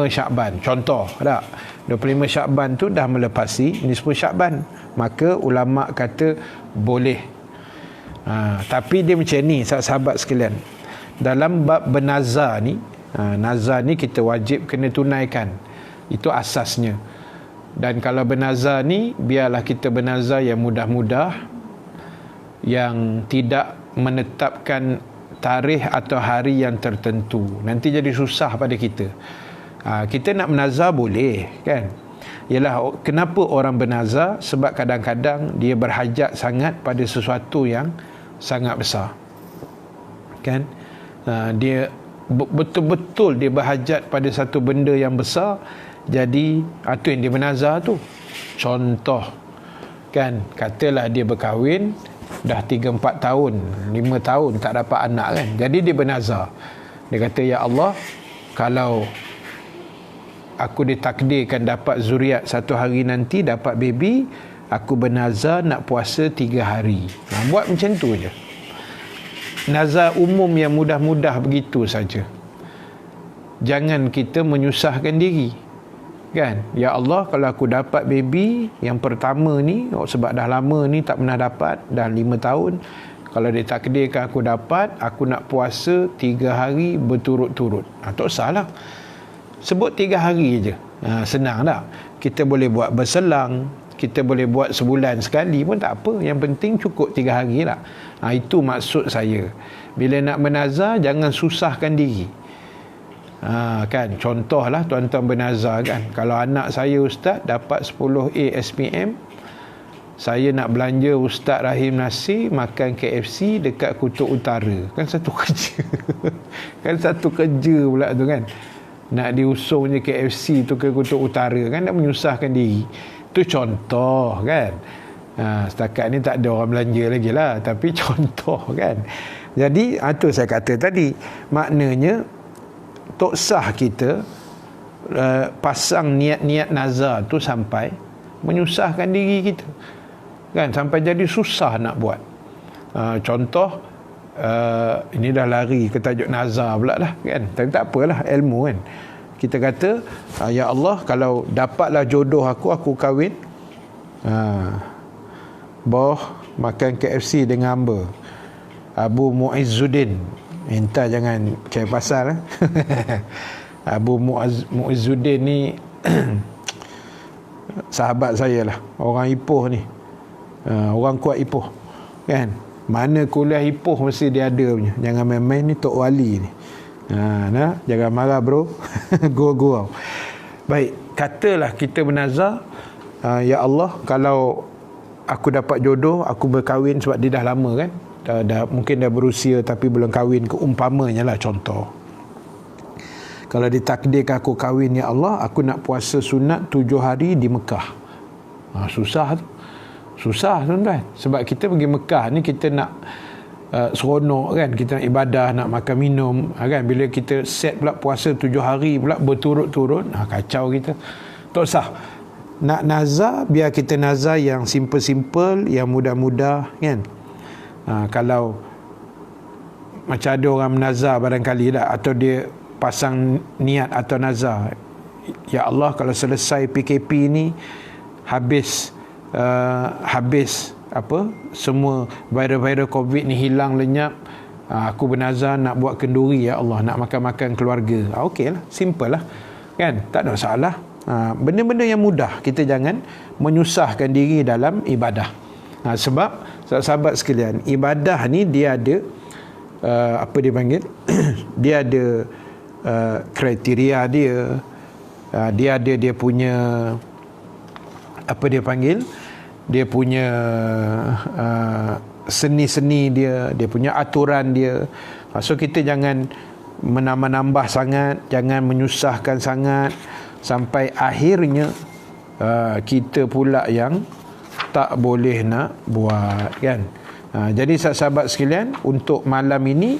[SPEAKER 1] Syakban. Contoh tak, 25 Syakban tu dah melepasi nisfu Syakban, maka ulama kata boleh. Tapi dia macam ni sahabat sekalian, dalam bab bernazar ni, nazar ni kita wajib kena tunaikan, itu asasnya. Dan kalau bernazar ni, biarlah kita bernazar yang mudah-mudah, yang tidak menetapkan tarikh atau hari yang tertentu, nanti jadi susah pada kita. Kita nak bernazar boleh kan. Ialah kenapa orang bernazar? Sebab kadang-kadang dia berhajat sangat pada sesuatu yang sangat besar kan. Dia betul-betul dia berhajat pada satu benda yang besar, jadi itu yang dia bernazar tu. Contoh kan, katalah dia berkahwin dah 3-4 tahun, 5 tahun tak dapat anak kan, jadi dia bernazar. Dia kata, ya Allah, kalau aku ditakdirkan dapat zuriat satu hari nanti, dapat baby, aku bernazar nak puasa 3 hari. Buat macam tu je. Nazar umum yang mudah-mudah begitu saja. Jangan kita menyusahkan diri kan. Ya Allah, kalau aku dapat baby yang pertama ni, sebab dah lama ni tak pernah dapat, dah 5 tahun, kalau ditakdirkan aku dapat, aku nak puasa 3 hari berturut-turut. Tak usah lah sebut 3 hari je. Senang tak? Kita boleh buat berselang, kita boleh buat sebulan sekali pun tak apa, yang penting cukup 3 hari lah. Itu maksud saya. Bila nak bernazar, jangan susahkan diri. Kan, contohlah tuan-tuan bernazar kan, kalau anak saya ustaz dapat 10A SPM, saya nak belanja Ustaz Rahim Nasir makan KFC dekat Kutub Utara. Kan satu kerja. Kan satu kerja pula tu kan, nak diusungnya KFC tu ke Kutub Utara kan, nak menyusahkan diri. Itu contoh kan. Setakat ni tak ada orang belanja lagi lah, tapi contoh kan. Jadi itu saya kata tadi, maknanya tak sah kita pasang niat-niat nazar tu sampai menyusahkan diri kita kan, sampai jadi susah nak buat. Contoh, ini dah lari ke tajuk nazar pula lah kan, tapi tak apalah, ilmu kan. Kita kata, ya Allah, kalau dapatlah jodoh aku kahwin, boh makan KFC dengan hamba Abu Muizzuddin. Minta jangan cari pasal Abu Muizzuddin ni sahabat saya lah, orang Ipoh ni, orang kuat Ipoh kan. Mana kuliah Ipoh mesti dia ada punya. Jangan main-main ni, Tok Wali ni. Jangan marah bro. Go. Baik, katalah kita bernazar, ya Allah, kalau aku dapat jodoh, aku berkahwin, sebab dia dah lama kan, mungkin dah berusia tapi belum kahwin, keumpamanya lah contoh. Kalau ditakdirkan aku kahwin, ya Allah, aku nak puasa sunat 7 hari di Mekah. Susah tu. Susah tuan-tuan. Sebab kita pergi Mekah ni, kita nak seronok kan, kita nak ibadah, nak makan minum kan. Bila kita set pula puasa 7 hari pula berturut-turut, kacau kita. Tak usah. Nak nazar, biar kita nazar yang simple-simple, yang mudah-mudah kan. Kalau macam ada orang menazar barangkali lah, atau dia pasang niat atau nazar, ya Allah, kalau selesai PKP ni, habis semua virus-virus COVID ni hilang lenyap, aku bernazar nak buat kenduri, ya Allah, nak makan-makan keluarga. Okey lah, simple lah kan, tak ada masalah. Benda-benda yang mudah, kita jangan menyusahkan diri dalam ibadah. Sebab sahabat sekalian, ibadah ni dia ada apa dia panggil dia ada kriteria dia, dia ada dia punya apa dia panggil, dia punya seni-seni dia, dia punya aturan dia. So kita jangan menambah-nambah sangat, jangan menyusahkan sangat, sampai akhirnya kita pula yang tak boleh nak buat, kan. Jadi sahabat sekalian, untuk malam ini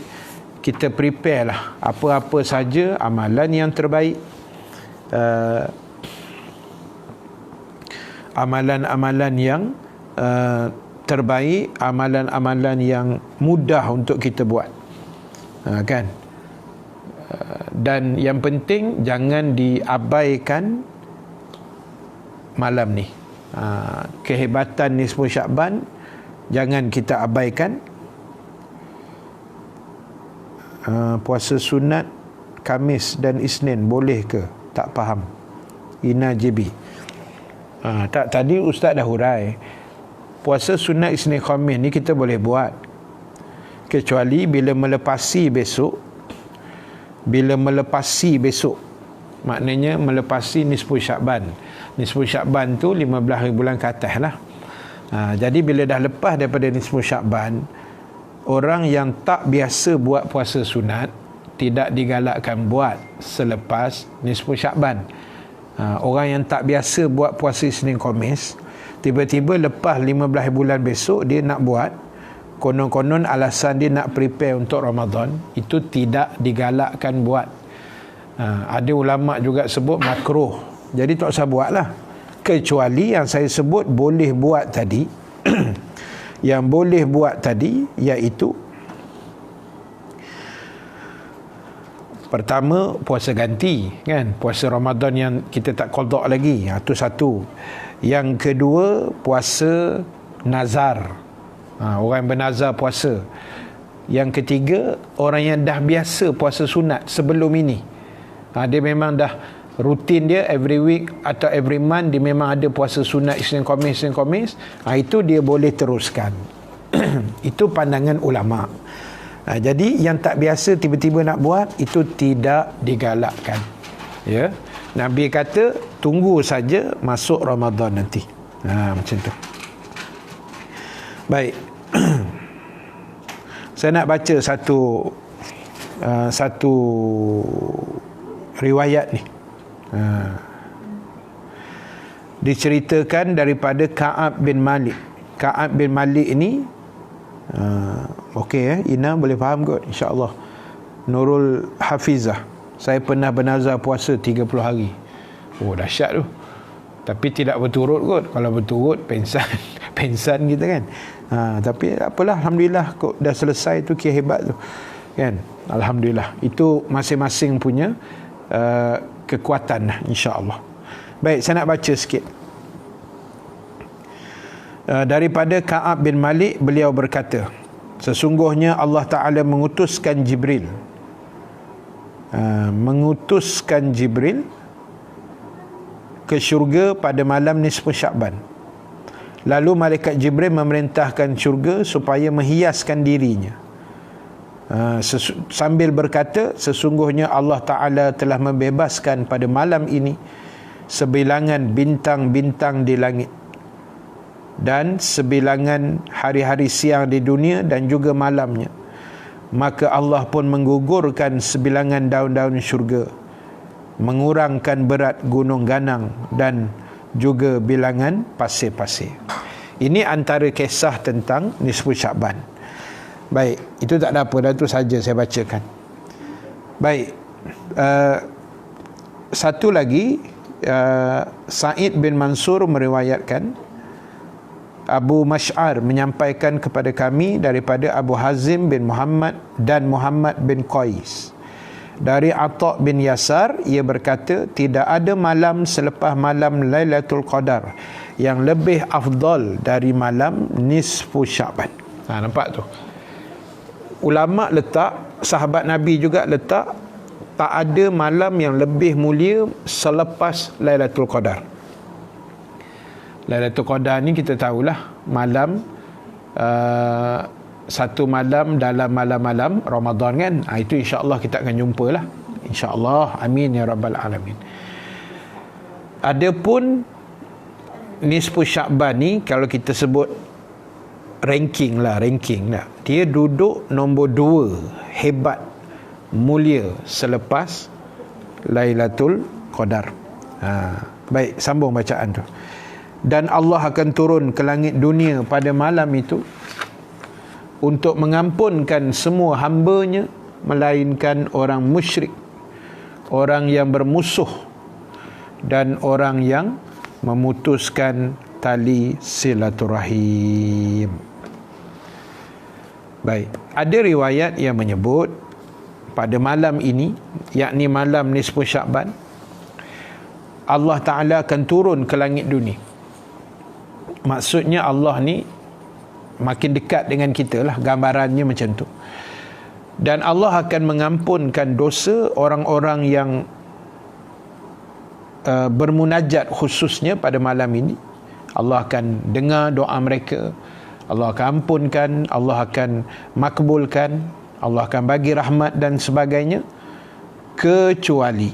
[SPEAKER 1] kita prepare lah apa-apa saja amalan yang terbaik, amalan-amalan yang terbaik, amalan-amalan yang mudah untuk kita buat, kan. Dan yang penting jangan diabaikan malam ni. Kehebatan nisfu Syakban jangan kita abaikan. Puasa sunat Khamis dan Isnin boleh ke? Tak faham. Ina JB. Tak, tadi Ustaz dah hurai. Puasa sunat Isnin Khamis ni kita boleh buat, kecuali bila melepasi besok. Bila melepasi besok, maknanya melepasi nisfu Syakban. Nisfu Syakban tu 15 hari bulan ke atas lah. Jadi bila dah lepas daripada nisfu Syakban, orang yang tak biasa buat puasa sunat tidak digalakkan buat selepas nisfu Syakban. Orang yang tak biasa buat puasa Isnin Khamis, tiba-tiba lepas 15 bulan besok dia nak buat, konon-konon alasan dia nak prepare untuk Ramadan, itu tidak digalakkan buat. Ada ulama' juga sebut makruh, jadi tak usah buat lah. Kecuali yang saya sebut boleh buat tadi. Yang boleh buat tadi iaitu, pertama, puasa ganti, kan, puasa Ramadan yang kita tak qada lagi, itu satu. Yang kedua, puasa nazar, orang yang bernazar puasa. Yang ketiga, orang yang dah biasa puasa sunat sebelum ini, dia memang dah rutin dia every week atau every month, dia memang ada puasa sunat Isnin Khamis, itu dia boleh teruskan. Itu pandangan ulama'. Jadi yang tak biasa tiba-tiba nak buat, itu tidak digalakkan, ya. Nabi kata tunggu saja masuk Ramadan nanti. Macam tu. Baik. Saya nak baca satu riwayat ni. Diceritakan daripada Ka'ab bin Malik. Ka'ab bin Malik ini okey, Ina boleh faham kot, insya-Allah. Nurul Hafizah, saya pernah bernazar puasa 30 hari. Oh, dahsyat tu. Tapi tidak berturut kot. Kalau berturut pensan pensan kita, kan. Tapi apalah, alhamdulillah kok dah selesai tu, kira hebat tu, kan. Alhamdulillah. Itu masing-masing punya kekuatan lah, insya-Allah. Baik, saya nak baca sikit. Daripada Ka'ab bin Malik, beliau berkata, sesungguhnya Allah Ta'ala mengutuskan Jibril ke syurga pada malam nisfu Syakban. Lalu malaikat Jibril memerintahkan syurga supaya menghiaskan dirinya, sambil berkata, sesungguhnya Allah Ta'ala telah membebaskan pada malam ini sebilangan bintang-bintang di langit dan sebilangan hari-hari siang di dunia dan juga malamnya. Maka Allah pun menggugurkan sebilangan daun-daun syurga, mengurangkan berat gunung ganang dan juga bilangan pasir-pasir. Ini antara kisah tentang nisfu Syakban. Baik, itu tak ada apa dah, itu saja saya bacakan. Baik, satu lagi, Sa'id bin Mansur meriwayatkan, Abu Mash'ar menyampaikan kepada kami daripada Abu Hazim bin Muhammad dan Muhammad bin Qais dari Atha' bin Yasar, ia berkata, tidak ada malam selepas malam Lailatul Qadar yang lebih afdal dari malam nisfu Syakban. Nampak tu, ulama letak, sahabat Nabi juga letak, tak ada malam yang lebih mulia selepas Lailatul Qadar. Lailatul Qadar ni kita tahulah malam, satu malam dalam malam-malam Ramadan, kan. Itu insya-Allah kita akan jumpa lah, insya-Allah. Amin ya rabbal alamin. Adapun nisfu Syakban ni, kalau kita sebut ranking lah. Dia duduk nombor 2 hebat, mulia selepas Lailatul Qadar. Baik, sambung bacaan tu. Dan Allah akan turun ke langit dunia pada malam itu untuk mengampunkan semua hamba-Nya, melainkan orang musyrik, orang yang bermusuh, dan orang yang memutuskan tali silaturahim. Baik, ada riwayat yang menyebut pada malam ini, yakni malam nisfu Sya'ban, Allah Ta'ala akan turun ke langit dunia. Maksudnya Allah ni makin dekat dengan kita lah, gambarannya macam tu. Dan Allah akan mengampunkan dosa orang-orang yang bermunajat khususnya pada malam ini. Allah akan dengar doa mereka, Allah akan ampunkan, Allah akan makbulkan, Allah akan bagi rahmat dan sebagainya, kecuali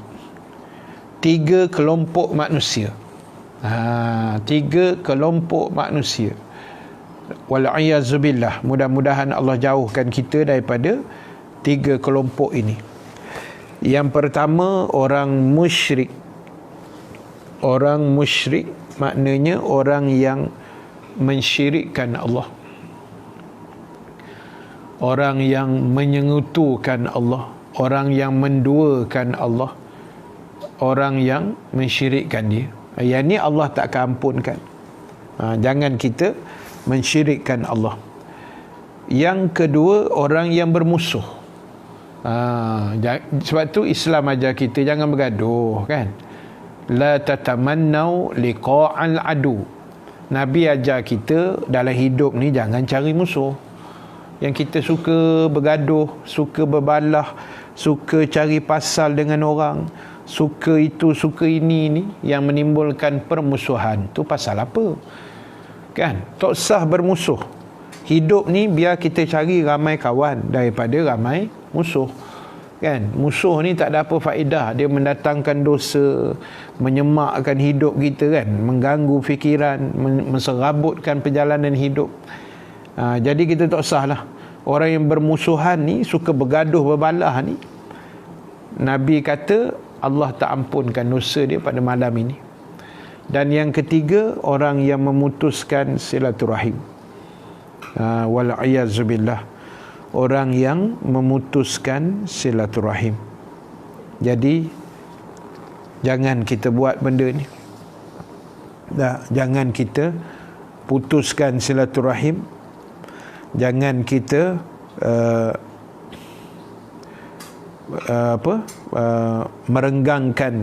[SPEAKER 1] 3 kelompok manusia. 3 kelompok manusia. Wal'iyazubillah. Mudah-mudahan Allah jauhkan kita daripada 3 kelompok ini. Yang pertama, orang musyrik. Orang musyrik maknanya orang yang mensyirikkan Allah, orang yang menyengutukan Allah, orang yang menduakan Allah, orang yang mensyirikkan Dia. Yang ni Allah tak akan ampunkan. Jangan kita mensyirikkan Allah. Yang kedua, orang yang bermusuh. Sebab tu Islam ajar kita jangan bergaduh, kan? La tatamannau liqa'al adu. Nabi ajar kita dalam hidup ni jangan cari musuh. Yang kita suka bergaduh, suka berbalah, suka cari pasal dengan orang, suka itu, suka ini ni, yang menimbulkan permusuhan. Tu pasal apa? Kan? Tak usah bermusuh. Hidup ni biar kita cari ramai kawan daripada ramai musuh. Kan? Musuh ni tak ada apa faedah. Dia mendatangkan dosa, menyemakkan hidup kita, kan? Mengganggu fikiran, menserabutkan perjalanan hidup. Jadi kita tak usahlah. Orang yang bermusuhan ni, suka bergaduh berbalah ni, Nabi kata Allah tak ampunkan dosa dia pada malam ini. Dan yang ketiga, orang yang memutuskan silaturahim. Wal'iyazubillah. Orang yang memutuskan silaturahim. Jadi jangan kita buat benda ni. Jangan kita putuskan silaturahim. Jangan kita merenggangkan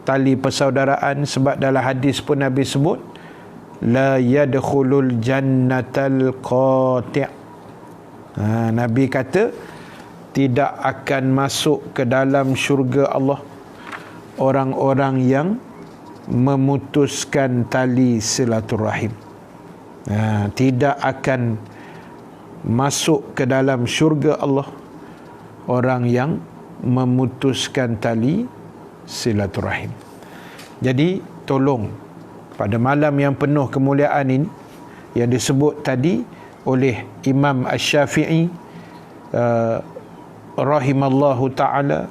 [SPEAKER 1] tali persaudaraan, sebab dalam hadis pun Nabi sebut la yadkhulul jannatal qati'. Nabi kata tidak akan masuk ke dalam syurga Allah orang-orang yang memutuskan tali silaturahim. Tidak akan masuk ke dalam syurga Allah orang yang memutuskan tali silaturahim. Jadi tolong, pada malam yang penuh kemuliaan ini yang disebut tadi oleh Imam Asy-Syafi'i rahimallahu ta'ala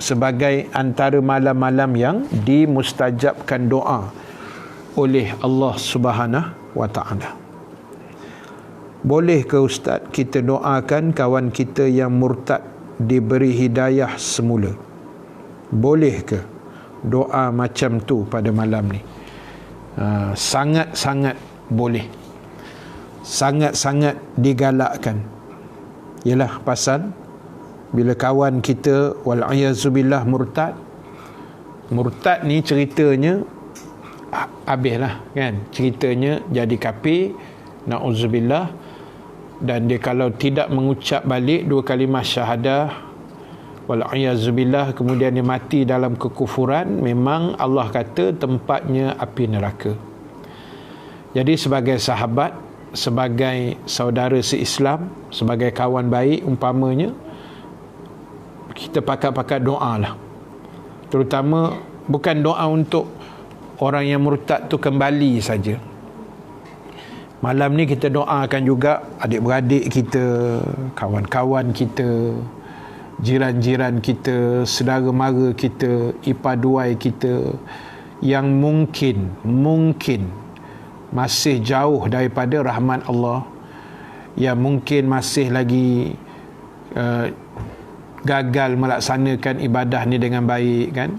[SPEAKER 1] sebagai antara malam-malam yang dimustajabkan doa oleh Allah Subhanahu wa ta'ala. Boleh ke Ustaz kita doakan kawan kita yang murtad diberi hidayah semula? Boleh ke doa macam tu pada malam ni? Sangat-sangat boleh. Sangat-sangat digalakkan. Ialah pasal bila kawan kita wal'iyazubillah murtad ni ceritanya habislah, kan? Ceritanya jadi kafir, na'udzubillah. Dan dia kalau tidak mengucap balik 2 kalimah syahadah wal'iyazubillah, kemudian dia mati dalam kekufuran, memang Allah kata tempatnya api neraka. Jadi sebagai sahabat, sebagai saudara se-Islam, sebagai kawan baik umpamanya, kita pakat-pakat doa lah. Terutama bukan doa untuk orang yang murtad tu kembali saja. Malam ni kita doakan juga adik-beradik kita, kawan-kawan kita, jiran-jiran kita, saudara mara kita, ipaduai kita yang mungkin masih jauh daripada rahmat Allah, yang mungkin masih lagi gagal melaksanakan ibadah ni dengan baik kan,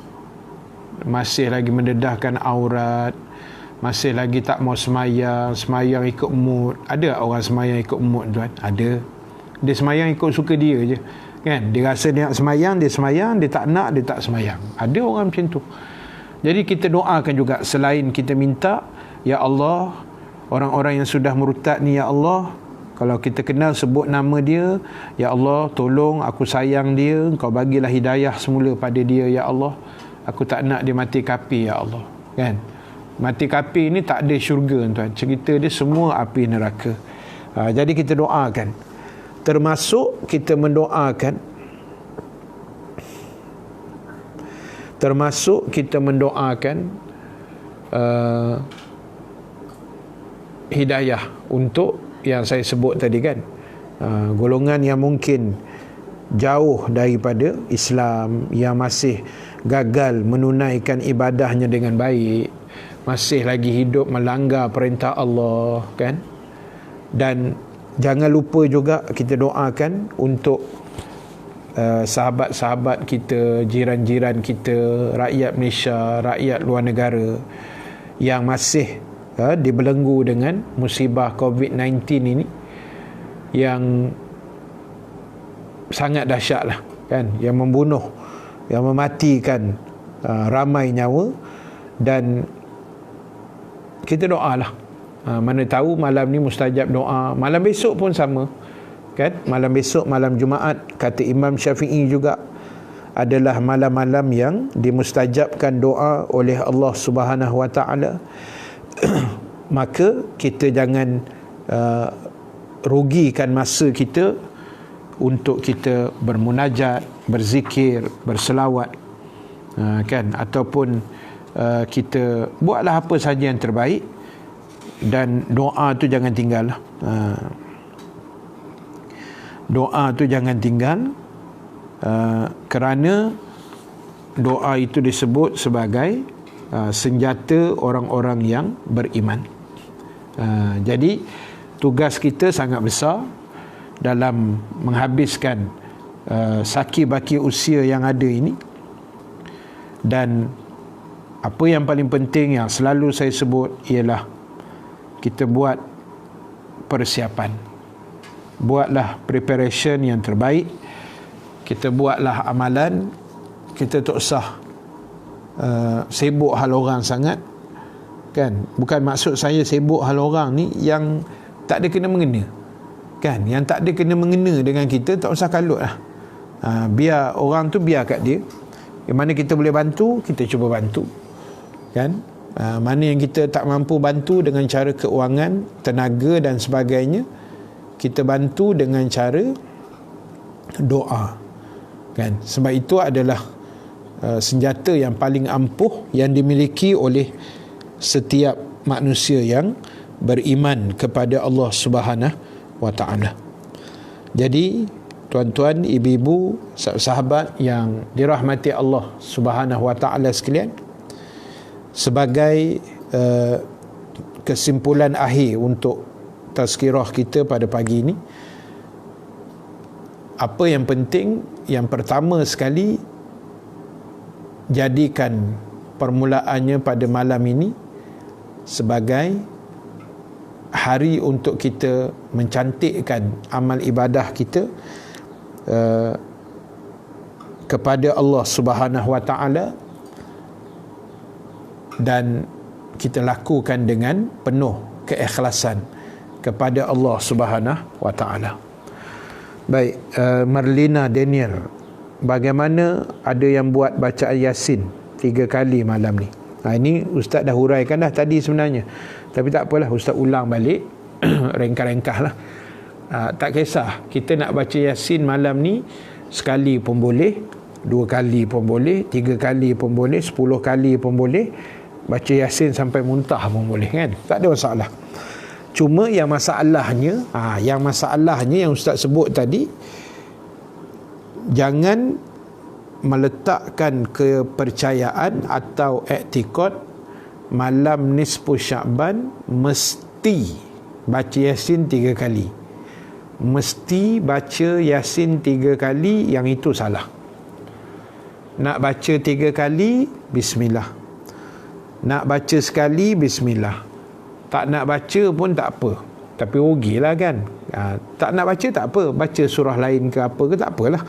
[SPEAKER 1] masih lagi mendedahkan aurat, masih lagi tak mau semayang ikut mood. Ada orang semayang ikut mood tuan? Ada. Dia semayang ikut suka dia je kan, dia rasa dia nak semayang, dia semayang, dia tak nak, dia tak semayang. Ada orang macam tu. Jadi kita doakan juga, selain kita minta, ya Allah, orang-orang yang sudah murtad ni, ya Allah, kalau kita kenal sebut nama dia, ya Allah, tolong, aku sayang dia, kau bagilah hidayah semula pada dia, ya Allah, aku tak nak dia mati kafir, ya Allah, kan? Mati kafir ni tak ada syurga tuan, cerita dia semua api neraka. Jadi kita doakan, termasuk kita mendoakan hidayah untuk yang saya sebut tadi kan, golongan yang mungkin jauh daripada Islam, yang masih gagal menunaikan ibadahnya dengan baik, masih lagi hidup melanggar perintah Allah kan. Dan jangan lupa juga kita doakan untuk sahabat-sahabat kita, jiran-jiran kita, rakyat Malaysia, rakyat luar negara yang masih dibelenggu dengan musibah COVID-19 ini, yang sangat dahsyat lah kan, yang membunuh, yang mematikan ramai nyawa. Dan kita doalah, mana tahu malam ni mustajab doa, malam besok pun sama kan, malam besok, malam Jumaat, kata Imam Syafi'i juga adalah malam-malam yang dimustajabkan doa oleh Allah Subhanahu Wa Taala. Maka kita jangan rugikan masa kita untuk kita bermunajat, berzikir, berselawat kan, ataupun kita buatlah apa saja yang terbaik, dan doa tu jangan tinggal. Doa tu jangan tinggal, kerana doa itu disebut sebagai senjata orang-orang yang beriman. Jadi tugas kita sangat besar dalam menghabiskan saki baki usia yang ada ini. Dan apa yang paling penting yang selalu saya sebut ialah kita buat persiapan, buatlah preparation yang terbaik, kita buatlah amalan, kita tak usah sibuk hal orang sangat kan. Bukan maksud saya sibuk hal orang ni yang tak ada kena mengena kan, yang tak ada kena mengena dengan kita, tak usah kalut lah. Biar orang tu, biar kat dia. Yang mana kita boleh bantu, kita cuba bantu kan. Mana yang kita tak mampu bantu dengan cara keuangan, tenaga dan sebagainya, kita bantu dengan cara doa kan. Sebab itu adalah senjata yang paling ampuh yang dimiliki oleh setiap manusia yang beriman kepada Allah Subhanahu Wa Taala. Jadi tuan-tuan, ibu-ibu, sahabat yang dirahmati Allah Subhanahu Wa Taala sekalian, sebagai kesimpulan akhir untuk tazkirah kita pada pagi ini, apa yang penting, yang pertama sekali, jadikan permulaannya pada malam ini sebagai hari untuk kita mencantikkan amal ibadah kita kepada Allah Subhanahu Wa Taala, dan kita lakukan dengan penuh keikhlasan kepada Allah Subhanahu Wa Taala. Baik, Marlina Daniel, bagaimana ada yang buat bacaan Yasin 3 kali malam ni? Ini Ustaz dah huraikan dah tadi sebenarnya, tapi tak apalah, Ustaz ulang balik rengkah-rengkah lah. Tak kisah, kita nak baca Yasin malam ni sekali pun boleh, 2 kali pun boleh, 3 kali pun boleh, 10 kali pun boleh. Baca Yasin sampai muntah pun boleh kan, tak ada masalah. Cuma yang masalahnya yang Ustaz sebut tadi, jangan meletakkan kepercayaan atau i'tikad malam nisfu Sya'ban mesti baca Yasin 3 kali. Mesti baca Yasin 3 kali, yang itu salah. Nak baca 3 kali, bismillah. Nak baca sekali, bismillah. Tak nak baca pun tak apa, tapi rugilah kan. Tak nak baca tak apa, baca surah lain ke apa ke tak apalah.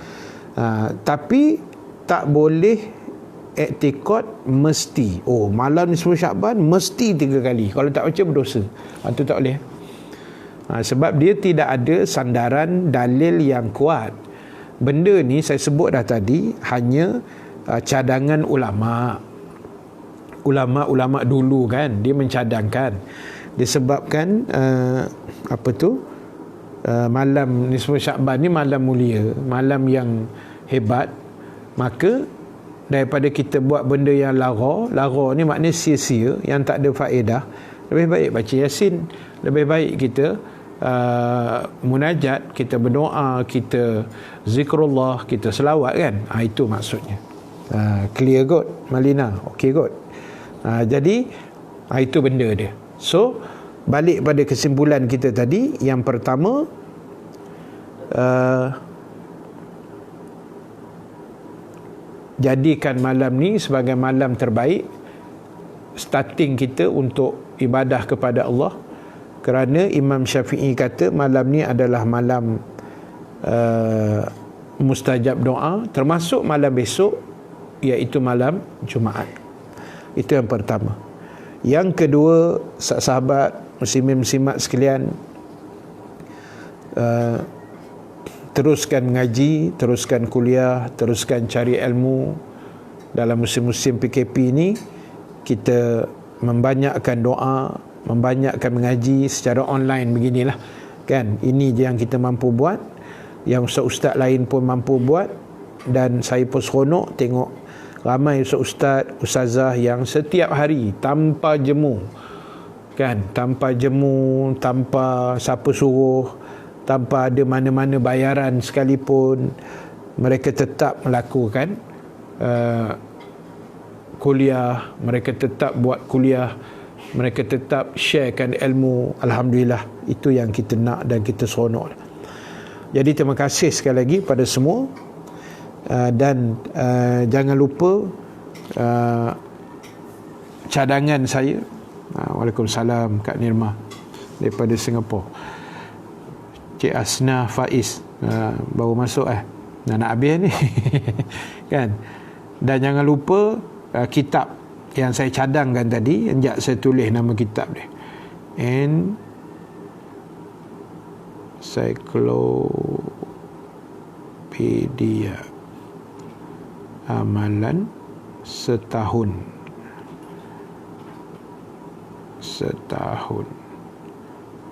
[SPEAKER 1] Tapi tak boleh i'tikad mesti, malam nisfu Sya'ban mesti 3 kali. Kalau tak baca berdosa. Itu tak boleh. Sebab dia tidak ada sandaran dalil yang kuat. Benda ni saya sebut dah tadi, hanya cadangan ulama dulu kan, dia mencadangkan disebabkan malam nisfu Sya'ban ni malam mulia, malam yang hebat. Maka daripada kita buat benda yang lara ni maknanya sia-sia, yang tak ada faedah, lebih baik baca Yasin, lebih baik kita munajat, kita berdoa, kita zikrullah, kita selawat kan. Itu maksudnya. Clear kot Malina? Okey kot. Jadi itu benda dia. So balik pada kesimpulan kita tadi, yang pertama, jadikan malam ni sebagai malam terbaik starting kita untuk ibadah kepada Allah. Kerana Imam Syafi'i kata malam ni adalah malam mustajab doa, termasuk malam besok, iaitu malam Jumaat. Itu yang pertama. Yang kedua, sahabat muslimin muslimat sekalian, teruskan mengaji, teruskan kuliah, teruskan cari ilmu. Dalam musim-musim PKP ni, kita membanyakkan doa, membanyakkan mengaji secara online beginilah kan. Ini je yang kita mampu buat, yang ustaz-ustaz lain pun mampu buat. Dan saya pun seronok tengok ramai ustaz, ustazah yang setiap hari tanpa jemu kan, tanpa siapa suruh, tanpa ada mana-mana bayaran sekalipun, mereka tetap melakukan kuliah, mereka tetap buat kuliah, mereka tetap sharekan ilmu. Alhamdulillah, itu yang kita nak dan kita seronok. Jadi terima kasih sekali lagi pada semua, dan jangan lupa cadangan saya. Waalaikumsalam Kak Nirma daripada Singapura. Cik Asna Faiz baru masuk nak habis ni kan. Dan jangan lupa kitab yang saya cadangkan tadi, sekejap saya tulis nama kitab dia, Ensiklopedia Amalan Setahun,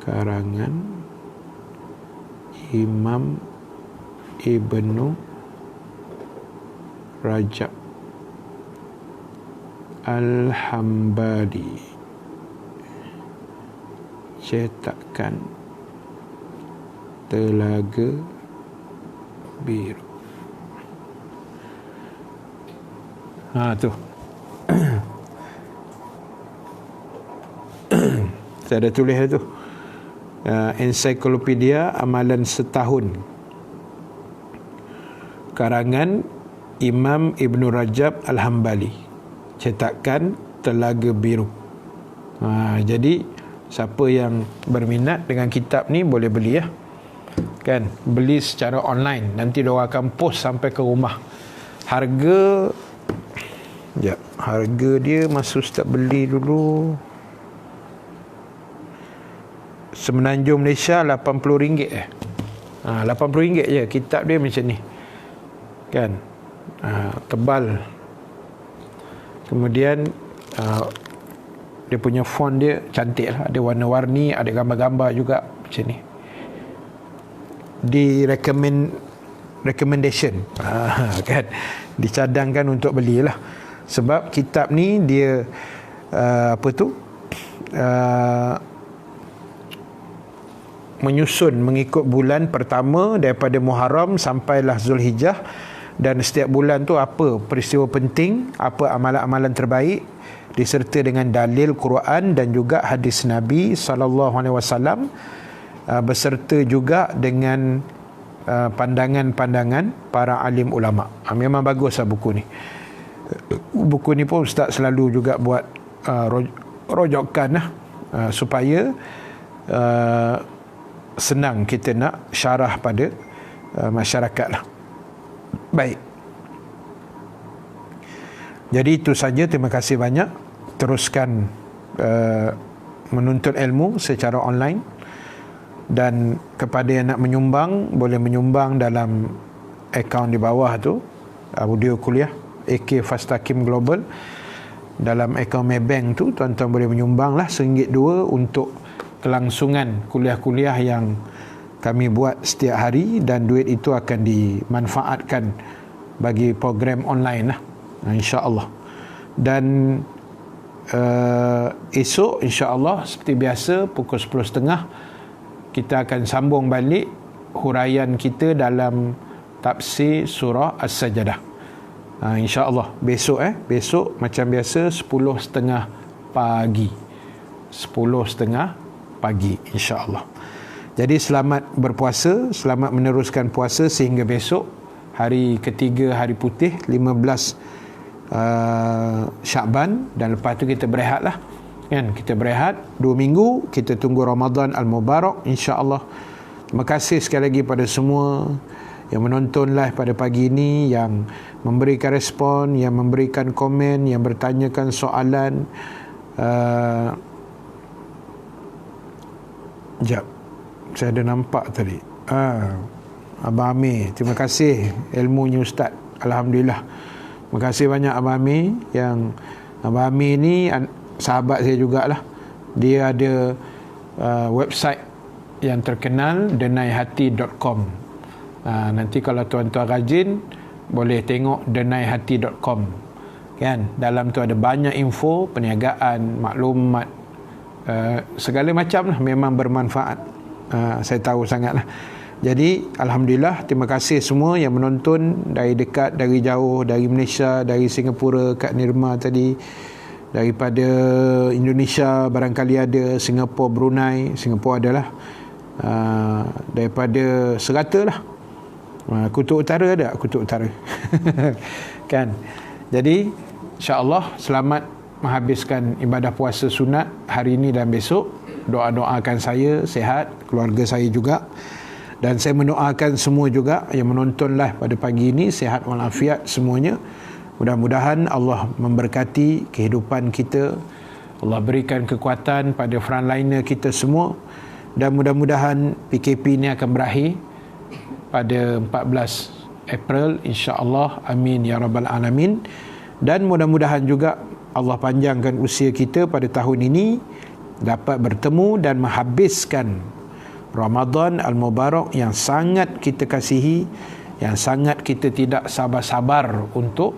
[SPEAKER 1] karangan Imam Ibnu Rajab Al-Hambali, cetakan Telaga Biru. Tu saya ada tulis tu, Ensiklopedia Amalan Setahun, karangan Imam Ibnu Rajab Al-Hambali, cetakan Telaga Biru. Jadi siapa yang berminat dengan kitab ni boleh beli kan, beli secara online, nanti diorang akan post sampai ke rumah. Harga dia masa Ustaz beli dulu Semenanjung Malaysia RM80 RM80 je kitab dia macam ni kan. Tebal. Kemudian dia punya font dia cantik lah, ada warna-warni, ada gambar-gambar juga macam ni. Di recommendation kan, dicadangkan untuk belilah. Sebab kitab ni dia menyusun mengikut bulan pertama daripada Muharram sampailah Zulhijjah, dan setiap bulan tu apa peristiwa penting, apa amalan-amalan terbaik, diserta dengan dalil Quran dan juga hadis Nabi SAW, beserta juga dengan pandangan-pandangan para alim ulama. Memang baguslah buku ni. Buku ni pun Ustaz selalu juga buat rojokan supaya senang kita nak syarah pada masyarakat lah. Baik, jadi itu saja. Terima kasih banyak. Teruskan menuntut ilmu secara online, dan kepada yang nak menyumbang, boleh menyumbang dalam akaun di bawah tu, audio kuliah AK Fastakim Global. Dalam akaun Maybank tu tuan-tuan boleh menyumbang lah RM1-2 untuk kelangsungan kuliah-kuliah yang kami buat setiap hari, dan duit itu akan dimanfaatkan bagi program online lah, insya-Allah. Dan esok insya-Allah seperti biasa pukul 10.30 kita akan sambung balik huraian kita dalam tafsir surah As-Sajdah. InsyaAllah besok macam biasa 10.30 pagi, 10.30 pagi insyaAllah. Jadi selamat berpuasa, selamat meneruskan puasa sehingga besok hari ketiga, hari putih 15 Syakban, dan lepas tu kita berehat lah kan, kita berehat 2 minggu, kita tunggu Ramadan Al-Mubarak insyaAllah. Terima kasih sekali lagi pada semua yang menonton live pada pagi ini, yang memberikan respon, yang memberikan komen, yang bertanyakan soalan. Sekejap, saya ada nampak tadi Abang Amir, terima kasih ilmunya Ustaz, Alhamdulillah. Terima kasih banyak Abang Amir. Yang Abang Amir ni sahabat saya jugalah. Dia ada website yang terkenal, denaihati.com. Nanti kalau tuan-tuan rajin boleh tengok denaihati.com kan. Dalam tu ada banyak info, perniagaan, maklumat, segala macam lah, memang bermanfaat. Saya tahu sangat lah. Jadi Alhamdulillah, terima kasih semua yang menonton dari dekat, dari jauh, dari Malaysia, dari Singapura, Kak Nirma tadi, daripada Indonesia barangkali ada, Singapura, Brunei, Singapura adalah, daripada serata lah, Kutub Utara ada, Kutub Utara kan. Jadi insya-Allah selamat menghabiskan ibadah puasa sunat hari ini dan besok. Doa-doakan saya sihat, keluarga saya juga, dan saya mendoakan semua juga yang menonton live pada pagi ini sihat walafiat semuanya. Mudah-mudahan Allah memberkati kehidupan kita, Allah berikan kekuatan pada frontliner kita semua, dan mudah-mudahan PKP ini akan berakhir pada 14 April insya-Allah. Amin ya rabbal alamin. Dan mudah-mudahan juga Allah panjangkan usia kita pada tahun ini, dapat bertemu dan menghabiskan Ramadan Al-Mubarak yang sangat kita kasihi, yang sangat kita tidak sabar-sabar untuk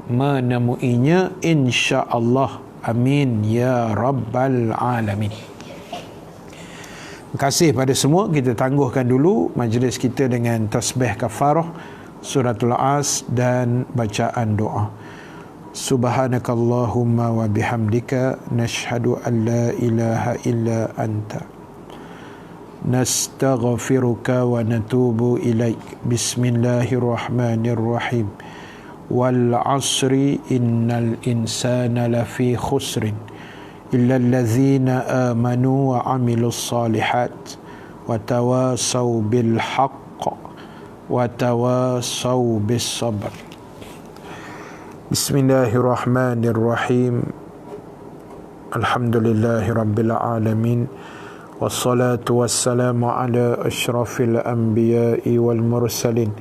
[SPEAKER 1] menemuinya insya-Allah. Amin ya rabbal alamin. Terima kasih pada semua. Kita tangguhkan dulu majlis kita dengan tasbih kafarah, suratul As dan bacaan doa. Subhanakallahumma wa bihamdika nashhadu an la ilaha illa anta nastaghfiruka wa natubu ilaik. Bismillahirrahmanirrahim. Wal 'asri innal insana lafi khusrin illa allazina amanu wa 'amilus salihat wa tawasaw bil haqq wa tawasaw bis sabr. Bismillahirrahmanirrahim. Alhamdulillahi rabbil alamin. Wassalatu wassalamu ala asyrafil anbiya'i wal mursalin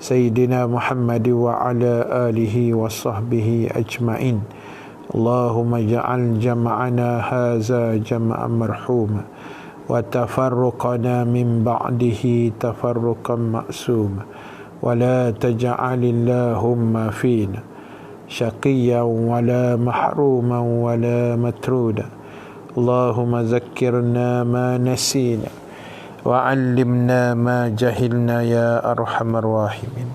[SPEAKER 1] Sayyidina Muhammad wa ala alihi wa sahbihi ajma'in. Allahumma ja'al jam'ana haza jam'an marhuma wa tafarruqana min ba'dihi tafarruqan ma'suma wa la taj'alillahumma fina syaqiyyan wa la mahruman wa la matruda. Allahumma zakkirna ma nasina وعلمنا ما جهلنا يا أرحم الراحمين.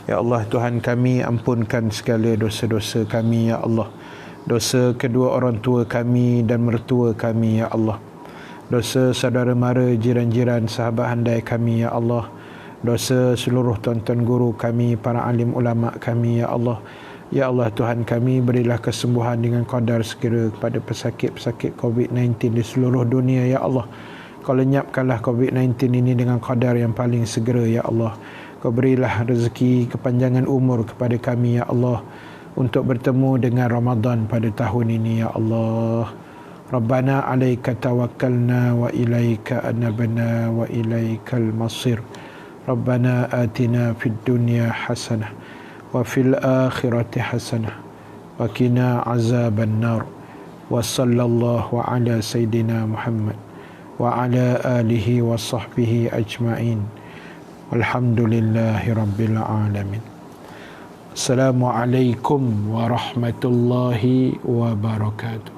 [SPEAKER 1] Ya Allah, Tuhan kami, ampunkan segala dosa-dosa kami, ya Allah. Dosa kedua orang tua kami dan mertua kami, ya Allah. Dosa saudara mara, jiran-jiran, sahabat handai kami, ya Allah. Dosa seluruh tuan-tuan guru kami, para alim ulama kami, ya Allah. Ya Allah, Tuhan kami, berilah kesembuhan dengan qadar segera kepada pesakit-pesakit COVID-19 di seluruh dunia, ya Allah. Kau lenyapkanlah COVID-19 ini dengan qadar yang paling segera, ya Allah. Kau berilah rezeki kepanjangan umur kepada kami, ya Allah, untuk bertemu dengan Ramadan pada tahun ini, ya Allah. Rabbana alaika tawakkalna wa ilaika anabna wa ilaikal masir. Rabbana atina fid dunya hasanah wa fil akhirati hasanah wa qina azaban nar. Wa sallallahu ala sayyidina Muhammad wa ala alihi wa sahbihi ajma'in. Alhamdulillahi rabbil alamin. Assalamualaikum warahmatullahi wabarakatuh.